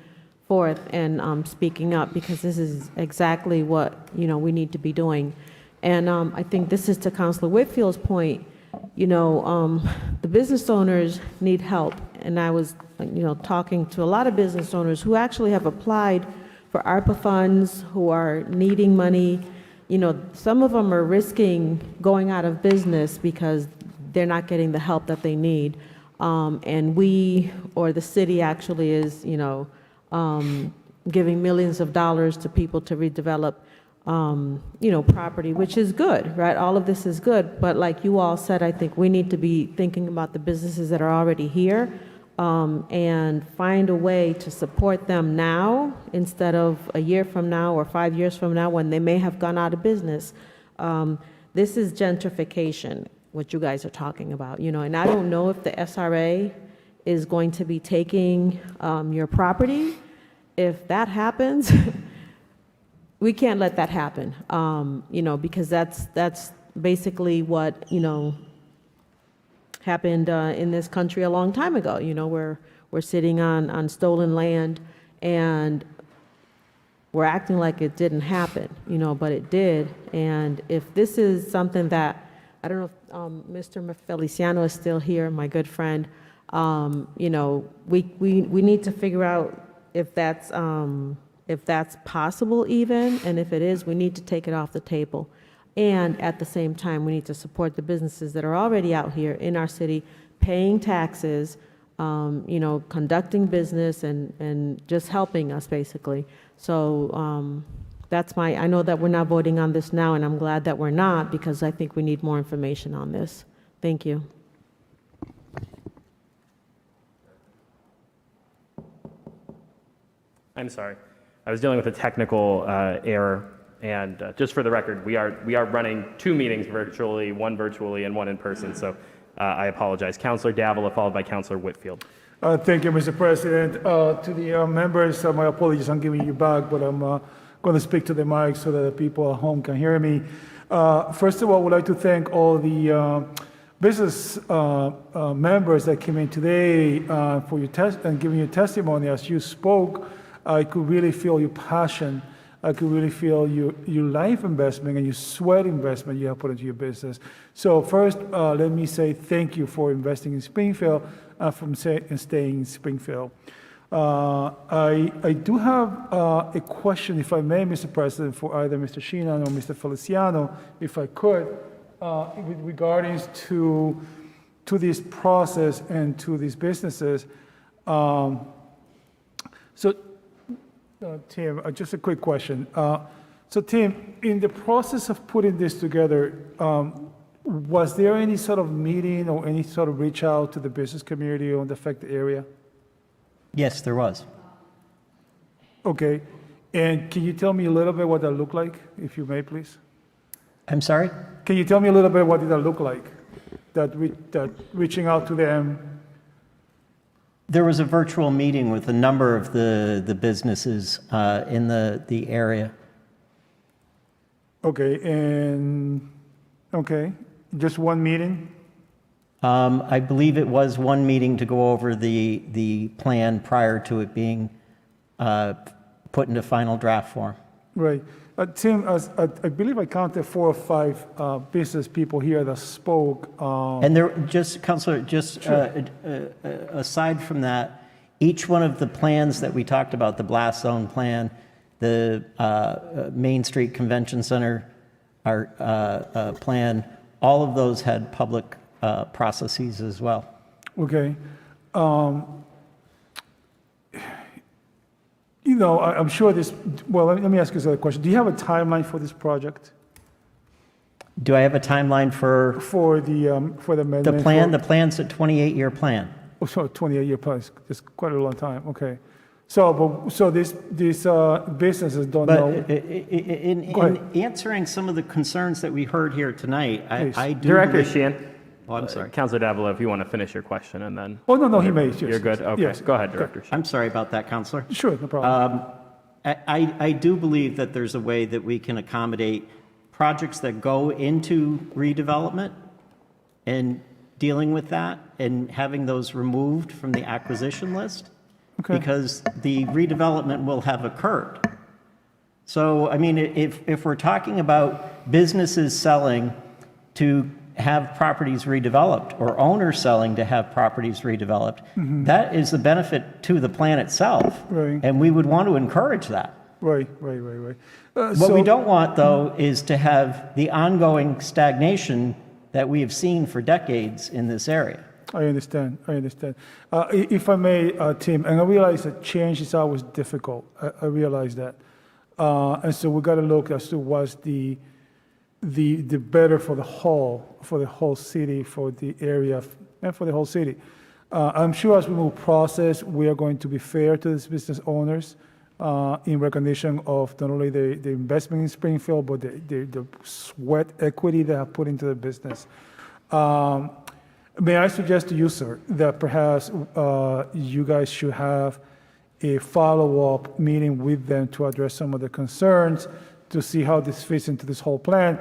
forth and speaking up, because this is exactly what, we need to be doing. And I think this is to Councilor Whitfield's point, the business owners need help. And I was, talking to a lot of business owners who actually have applied for ARPA funds, who are needing money. Some of them are risking going out of business because they're not getting the help that they need. And we, or the city actually is, giving millions of dollars to people to redevelop, property, which is good, right? All of this is good. But like you all said, I think we need to be thinking about the businesses that are already here and find a way to support them now instead of a year from now or 5 years from now when they may have gone out of business. This is gentrification, what you guys are talking about, and I don't know if the SRA is going to be taking your property. If that happens, we can't let that happen, because that's basically what, happened in this country a long time ago. We're sitting on stolen land, and we're acting like it didn't happen, but it did. And if this is something that, I don't know if Mr. Feliciano is still here, my good friend, we need to figure out if that's possible even, and if it is, we need to take it off the table. And at the same time, we need to support the businesses that are already out here in our city, paying taxes, conducting business and just helping us basically. So I know that we're not voting on this now, and I'm glad that we're not, because I think we need more information on this. Thank you. I'm sorry. I was dealing with a technical error. And just for the record, we are running 2 meetings virtually, one virtually and one in person. So I apologize. Councilor Davila, followed by Councilor Whitfield. Thank you, Mr. President. To the members, my apologies, I'm giving you back, but I'm going to speak to the mic so that the people at home can hear me. First of all, I would like to thank all the business members that came in today for your and giving your testimony. As you spoke, I could really feel your passion. I could really feel your life investment and your sweat investment you have put into your business. So first, let me say thank you for investing in Springfield and for staying in Springfield. I do have a question, if I may, Mr. President, for either Mr. Sheenan or Mr. Feliciano, if I could, with regarding to this process and to these businesses. So, Tim, just a quick question. So, Tim, in the process of putting this together, was there any sort of meeting or any sort of reach out to the business community on the affected area? Yes, there was. Okay. And can you tell me a little bit what that looked like, if you may, please? I'm sorry? Can you tell me a little bit what did that look like? That reaching out to them? There was a virtual meeting with a number of the businesses in the area. Okay, and, okay, just one meeting? I believe it was one meeting to go over the plan prior to it being put into final draft form. Right. Tim, I believe I counted 4 or 5 business people here that spoke. And there, Councilor, aside from that, each one of the plans that we talked about, the blast zone plan, the Main Street Convention Center, our plan, all of those had public processes as well. Okay. You know, I'm sure this, well, let me ask you another question. Do you have a timeline for this project? Do I have a timeline for the amendment? the plan? The plan's a 28-year plan. Oh, so 28-year plan, it's quite a long time, okay. So these businesses don't know. But in answering some of the concerns that we heard here tonight, I do Director believe- Sheehan. Oh, I'm sorry. Councilor Davila, if you want to finish your question and then. Oh, no, he may. Yes, You're good? Okay, yes. go ahead, Director Sheehan. I'm sorry about that, Councilor. Sure, no problem. I do believe that there's a way that we can accommodate projects that go into redevelopment and dealing with that and having those removed from the acquisition list. Okay. Because the redevelopment will have occurred. So, I mean, if we're talking about businesses selling to have properties redeveloped or owners selling to have properties redeveloped, that is the benefit to the plan itself. Right. And we would want to encourage that. Right. What we don't want, though, is to have the ongoing stagnation that we have seen for decades in this area. I understand. If I may, Tim, and I realize that change is always difficult. I realize that. And so we got to look as to what's the better for the whole city, for the area, and for the whole city. I'm sure as we move process, we are going to be fair to these business owners in recognition of not only the investment in Springfield, but the sweat equity they have put into the business. May I suggest to you, sir, that perhaps you guys should have a follow-up meeting with them to address some of the concerns, to see how this fits into this whole plan.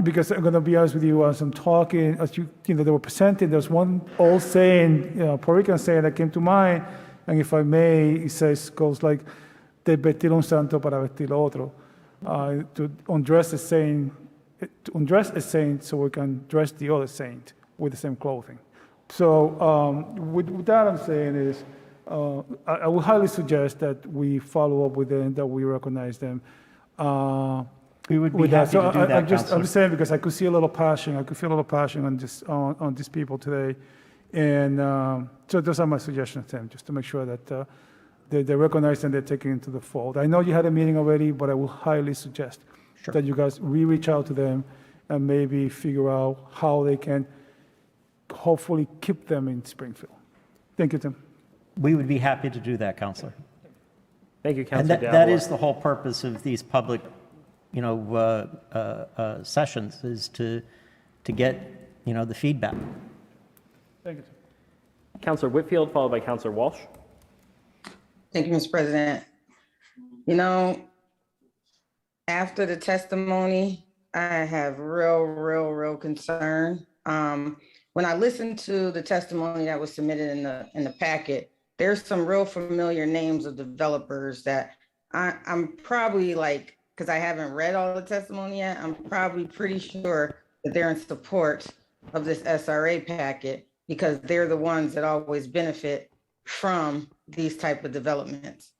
Because I'm going to be honest with you, as I'm talking, as they were presenting, there's one old saying, Puerto Rican saying that came to mind, and if I may, it goes like, "Te vestir un santo para vestir otro," to undress a saint so we can dress the other saint with the same clothing. So with that, I'm saying is, I would highly suggest that we follow up with them, that we recognize them. We would be happy to do that, I'm Councilor. saying because I could see a little passion. I could feel a little passion on these people today, and so those are my suggestions, Tim, just to make sure that they recognize and they're taken into the fold. I know you had a meeting already, but I will highly suggest that you guys reach out to them and maybe figure out how they can hopefully keep them in Springfield. Thank you, Tim. We would be happy to do that, Councilor. Thank you, And Councilor that Davila. is the whole purpose of these public, sessions, is to get, the feedback. Thank you, Tim. Councilor Whitfield, followed by Councilor Walsh. Thank you, Mr. President. After the testimony, I have real concern. When I listened to the testimony that was submitted in the packet, there's some real familiar names of developers that I'm probably because I haven't read all the testimony yet, I'm probably pretty sure that they're in support of this SRA packet because they're the ones that always benefit from these type of developments.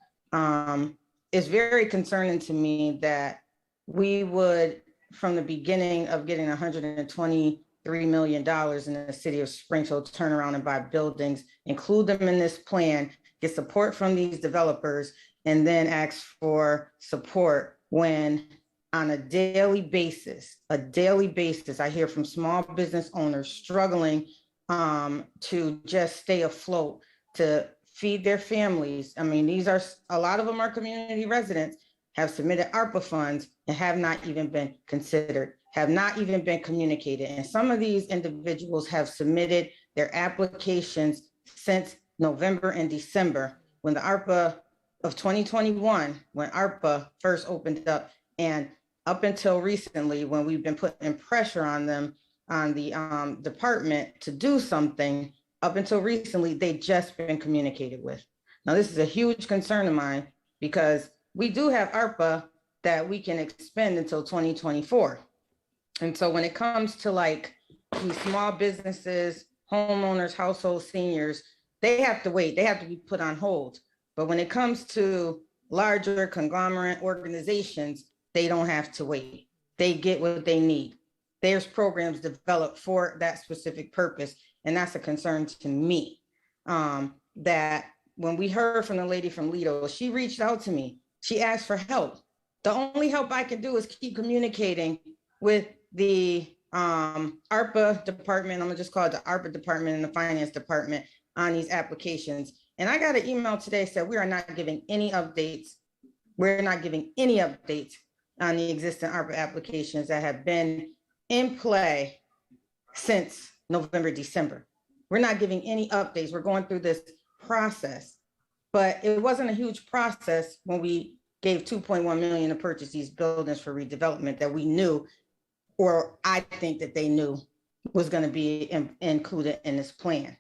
It's very concerning to me that we would, from the beginning of getting 120 $3 million in the city of Springfield to turn around and buy buildings, include them in this plan, get support from these developers, and then ask for support when on a daily basis, I hear from small business owners struggling to just stay afloat, to feed their families. I mean, a lot of them are community residents, have submitted ARPA funds and have not even been considered, have not even been communicated. And some of these individuals have submitted their applications since November and December, when the ARPA of 2021, when ARPA first opened up, and up until recently, when we've been putting pressure on them, on the department to do something, up until recently, they just been communicated with. Now, this is a huge concern of mine because we do have ARPA that we can expend until 2024. And so when it comes to like these small businesses, homeowners, household seniors, they have to wait, they have to be put on hold. But when it comes to larger conglomerate organizations, they don't have to wait. They get what they need. There's programs developed for that specific purpose. And that's a concern to me. That when we heard from the lady from Lido, she reached out to me. She asked for help. The only help I can do is keep communicating with the ARPA department. I'm gonna just call it the ARPA department and the finance department on these applications. And I got an email today said we are not giving any updates. We're not giving any updates on the existing ARPA applications that have been in play since November, December. We're not giving any updates. We're going through this process, but it wasn't a huge process when we gave 2.1 million to purchase these buildings for redevelopment that we knew, or I think that they knew was going to be included in this plan.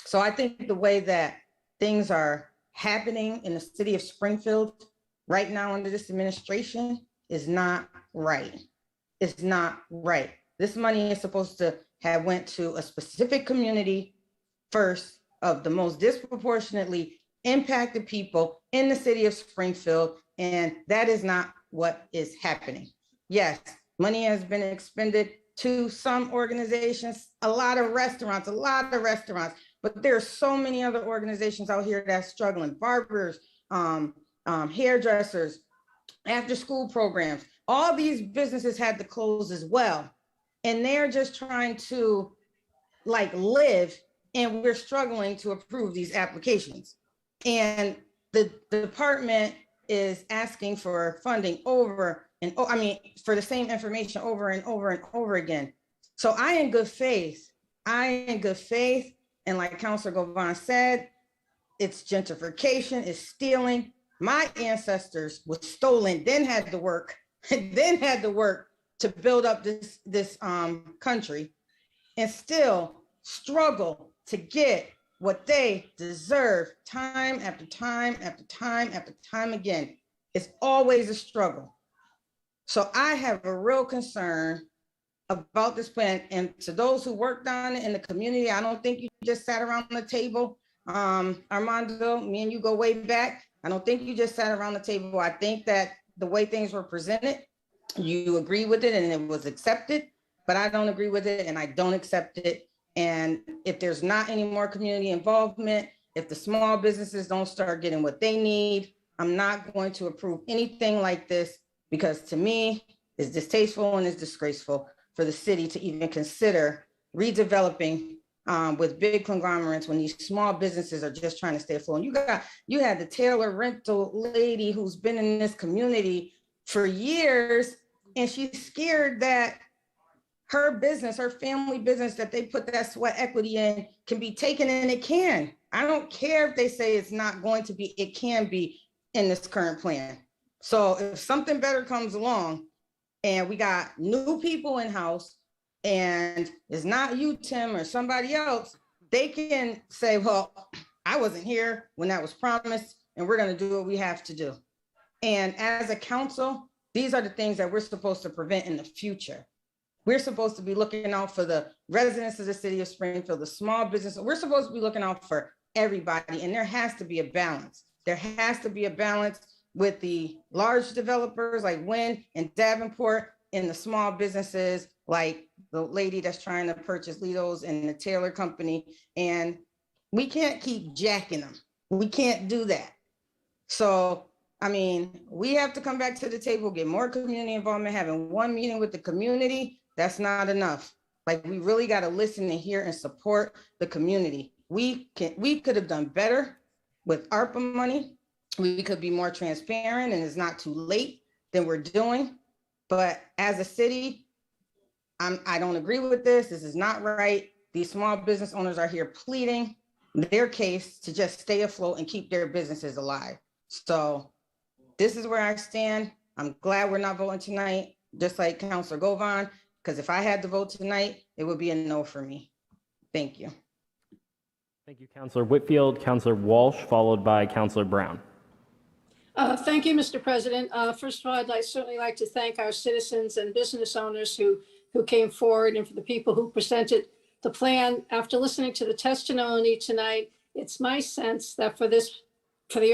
So I think the way that things are happening in the city of Springfield right now under this administration is not right. It's not right. This money is supposed to have went to a specific community first of the most disproportionately impacted people in the city of Springfield, and that is not what is happening. Yes, money has been expended to some organizations, a lot of restaurants, but there are so many other organizations out here that's struggling, barbers, hairdressers, after school programs. All these businesses had to close as well. And they're just trying to like live, and we're struggling to approve these applications. And the department is asking for funding for the same information over and over and over again. So I in good faith, and like Councilor Govan said, it's gentrification, it's stealing. My ancestors was stolen, then had to work to build up this country, and still struggle to get what they deserve time after time after time after time again. It's always a struggle. So I have a real concern about this plan. And to those who worked on it in the community, I don't think you just sat around the table. Armando, me and you go way back. I don't think you just sat around the table. I think that the way things were presented, you agree with it and it was accepted, but I don't agree with it and I don't accept it. And if there's not any more community involvement, if the small businesses don't start getting what they need, I'm not going to approve anything like this, because to me, it's distasteful and it's disgraceful for the city to even consider redeveloping with big conglomerates when these small businesses are just trying to stay afloat. And you had the Taylor rental lady who's been in this community for years, and she's scared that her business, her family business that they put that sweat equity in can be taken, and it can. I don't care if they say it's not going to be, it can be in this current plan. So if something better comes along and we got new people in house, and it's not you, Tim, or somebody else, they can say, well, I wasn't here when that was promised, and we're going to do what we have to do. And as a council, these are the things that we're supposed to prevent in the future. We're supposed to be looking out for the residents of the city of Springfield, the small business. We're supposed to be looking out for everybody, and there has to be a balance. There has to be a balance with the large developers like Wynn and Davenport and the small businesses like the lady that's trying to purchase Lido's and the Taylor Company. And we can't keep jacking them. We can't do that. So, I mean, we have to come back to the table, get more community involvement, having one meeting with the community. That's not enough. Like, we really got to listen and hear and support the community. We could have done better with ARPA money. We could be more transparent and it's not too late than we're doing. But as a city, I don't agree with this. This is not right. These small business owners are here pleading their case to just stay afloat and keep their businesses alive. So this is where I stand. I'm glad we're not voting tonight, just like Councilor Govan, because if I had to vote tonight, it would be a no for me. Thank you. Thank you, Councilor Whitfield. Councilor Walsh, followed by Councilor Brown. Thank you, Mr. President. First of all, I'd certainly like to thank our citizens and business owners who came forward, and for the people who presented the plan. After listening to the testimony tonight, it's my sense that for the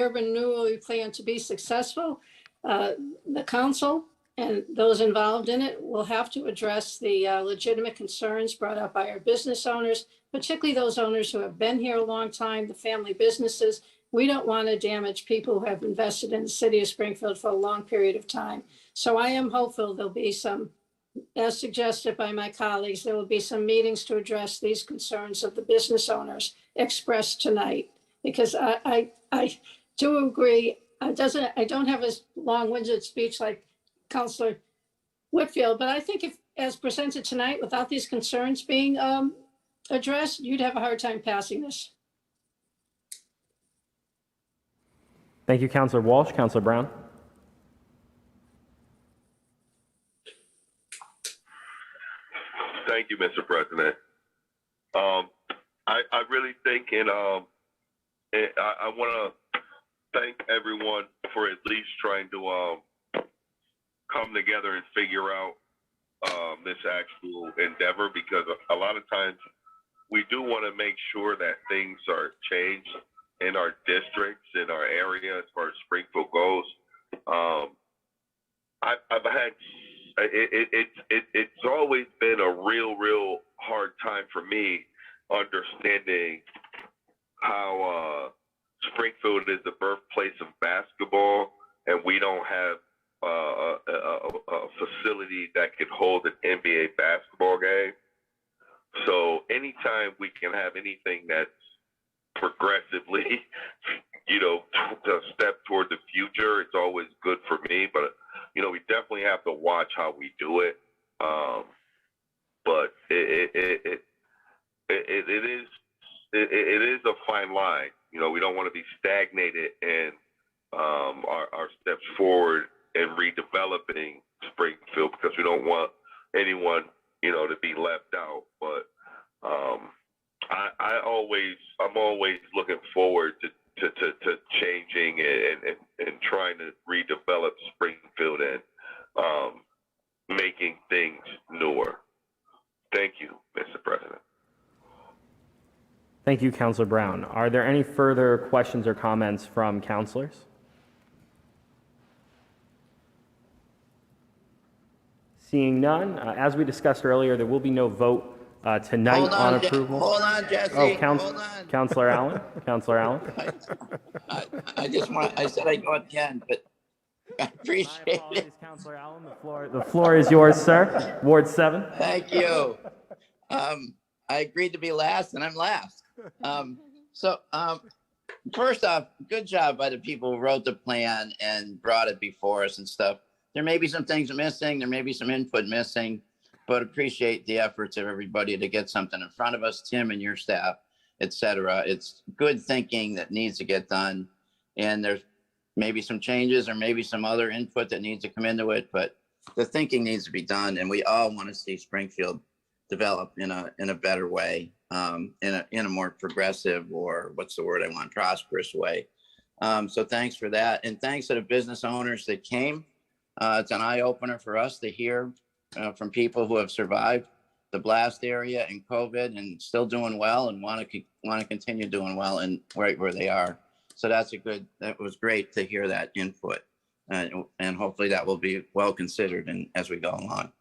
urban renewal plan to be successful, the council and those involved in it will have to address the legitimate concerns brought up by our business owners, particularly those owners who have been here a long time, the family businesses. We don't want to damage people who have invested in the city of Springfield for a long period of time. So I am hopeful there'll be some, as suggested by my colleagues, there will be some meetings to address these concerns of the business owners expressed tonight. Because I do agree, I don't have a long-winded speech like Councilor Whitfield, but I think if, as presented tonight, without these concerns being addressed, you'd have a hard time passing this. Thank you, Councilor Walsh. Councilor Brown. Thank you, Mr. President. I really think, and I want to thank everyone for at least trying to come together and figure out this actual endeavor, because a lot of times we do want to make sure that things are changed in our districts, in our area, as far as Springfield goes. I've had it's always been a real hard time for me understanding how Springfield is the birthplace of basketball, and we don't have a facility that could hold an NBA basketball game. So anytime we can have anything that's progressively, to step toward the future, it's always good for me. But we definitely have to watch how we do it. But it is a fine line. We don't want to be stagnated in our steps forward in redeveloping Springfield, because we don't want anyone, to be left out. But I'm always looking forward to changing and trying to redevelop Springfield and making things newer. Thank you, Mr. President. Thank you, Councilor Brown. Are there any further questions or comments from councilors? Seeing none, as we discussed earlier, there will be no vote tonight on approval. Hold on, Jesse. Oh, Hold on. Councilor Allen. Councilor Allen. I said I go again, but I appreciate it. Councilor Allen. The floor is yours, sir. Ward 7. Thank you. I agreed to be last, and I'm last. First off, good job by the people who wrote the plan and brought it before us and stuff. There may be some things missing. There may be some input missing, but appreciate the efforts of everybody to get something in front of us, Tim and your staff, et cetera. It's good thinking that needs to get done. And there's maybe some changes or maybe some other input that needs to come into it, but the thinking needs to be done. And we all want to see Springfield develop in a better way, in a more progressive, or what's the word I want, prosperous way. So thanks for that. And thanks to the business owners that came. It's an eye opener for us to hear from people who have survived the blast area and COVID and still doing well and want to continue doing well and right where they are. So that was great to hear that input, and hopefully that will be well considered as we go along.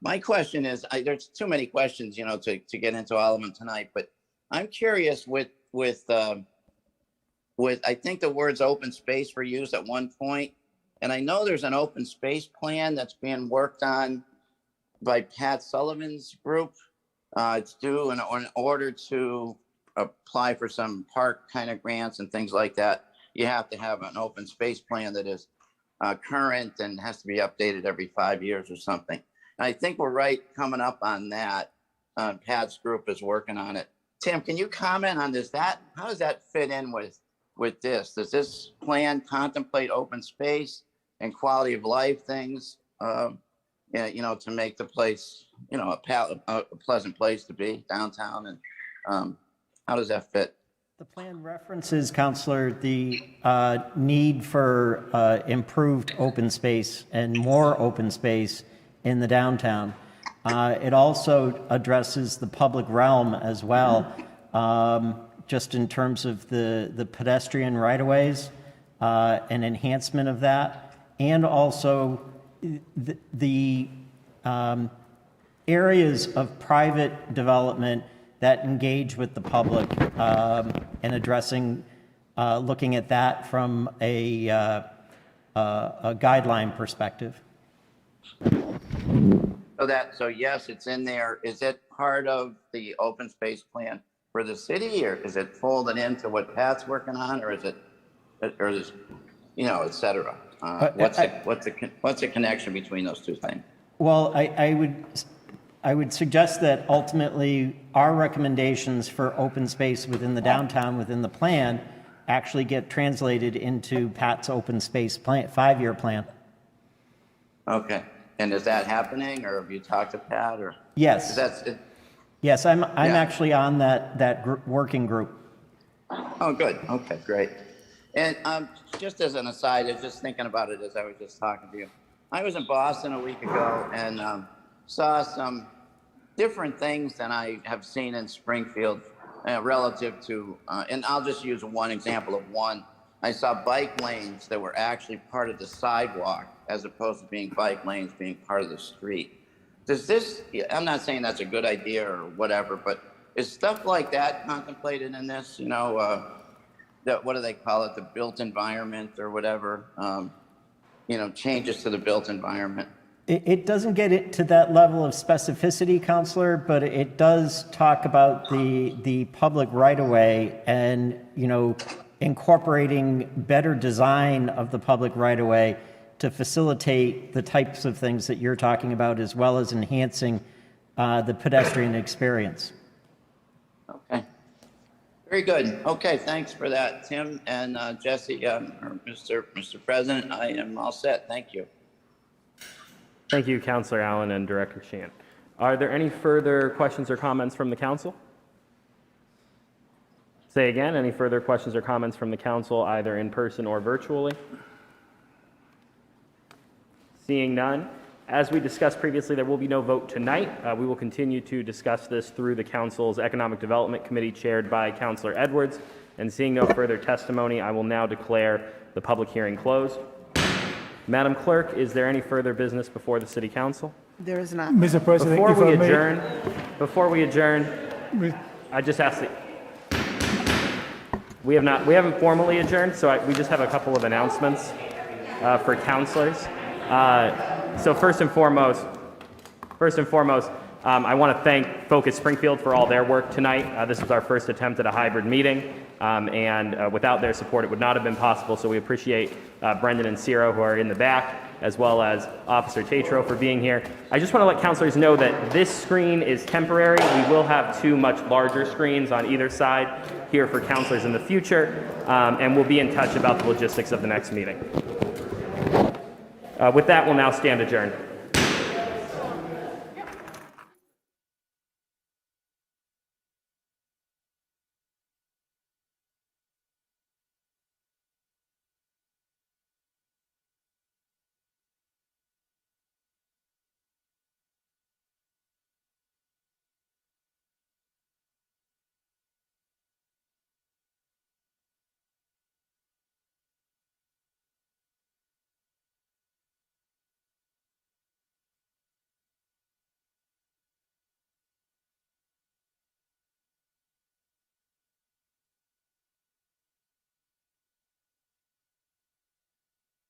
My question is, there's too many questions, to get into all of them tonight, but I'm curious with I think the words open space were used at one point, and I know there's an open space plan that's being worked on by Pat Sullivan's group. It's due in order to apply for some park kind of grants and things like that. You have to have an open space plan that is current and has to be updated every 5 years or something. And I think we're right coming up on that. Pat's group is working on it. Tim, can you comment on this? How does that fit in with this? Does this plan contemplate open space and quality of life things, to make the place, a pleasant place to be downtown? And how does that fit? The plan references, Counselor, the need for improved open space and more open space in the downtown. It also addresses the public realm as well, just in terms of the pedestrian right-of-ways, and enhancement of that, and also the areas of private development that engage with the public, and addressing, looking at that from a guideline perspective. So yes, it's in there. Is it part of the open space plan for the city, or is it folded into what Pat's working on, or is it, et cetera? What's the connection between those two things? Well, I would suggest that ultimately our recommendations for open space within the downtown, within the plan, actually get translated into Pat's open space plan, 5-year plan. Okay. And is that happening, or have you talked to Pat, or? Yes. Yes, I'm Yeah. actually on that working group. Oh, good. Okay, great. And just as an aside, I was just thinking about it as I was just talking to you. I was in Boston a week ago and saw some different things than I have seen in Springfield relative to, and I'll just use one example of one. I saw bike lanes that were actually part of the sidewalk as opposed to being bike lanes being part of the street. Does this, I'm not saying that's a good idea or whatever, but is stuff like that contemplated in this? What do they call it? The built environment or whatever? Changes to the built environment. It doesn't get it to that level of specificity, Counselor, but it does talk about the public right-of-way and, incorporating better design of the public right-of-way to facilitate the types of things that you're talking about, as well as enhancing the pedestrian experience. Okay. Very good. Okay, thanks for that, Tim and Jesse, or Mr. President. I am all set. Thank you. Thank you, Councilor Allen and Director Chan. Are there any further questions or comments from the council? Say again, any further questions or comments from the council, either in person or virtually? Seeing none, as we discussed previously, there will be no vote tonight. We will continue to discuss this through the council's Economic Development Committee chaired by Councilor Edwards. And seeing no further testimony, I will now declare the public hearing closed. Madam Clerk, is there any further business before the City Council? There is not. Mr. President, Before we adjourn, I just ask that we haven't formally adjourned, so we just have a couple of announcements for councilors. So first and foremost, I want to thank Focus Springfield for all their work tonight. This was our first attempt at a hybrid meeting, and without their support, it would not have been possible. So we appreciate Brendan and Ciro, who are in the back, as well as Officer Tatro for being here. I just want to let councilors know that this screen is temporary. We will have 2 much larger screens on either side here for councilors in the future, and we'll be in touch about the logistics of the next meeting. With that, we'll now stand adjourned.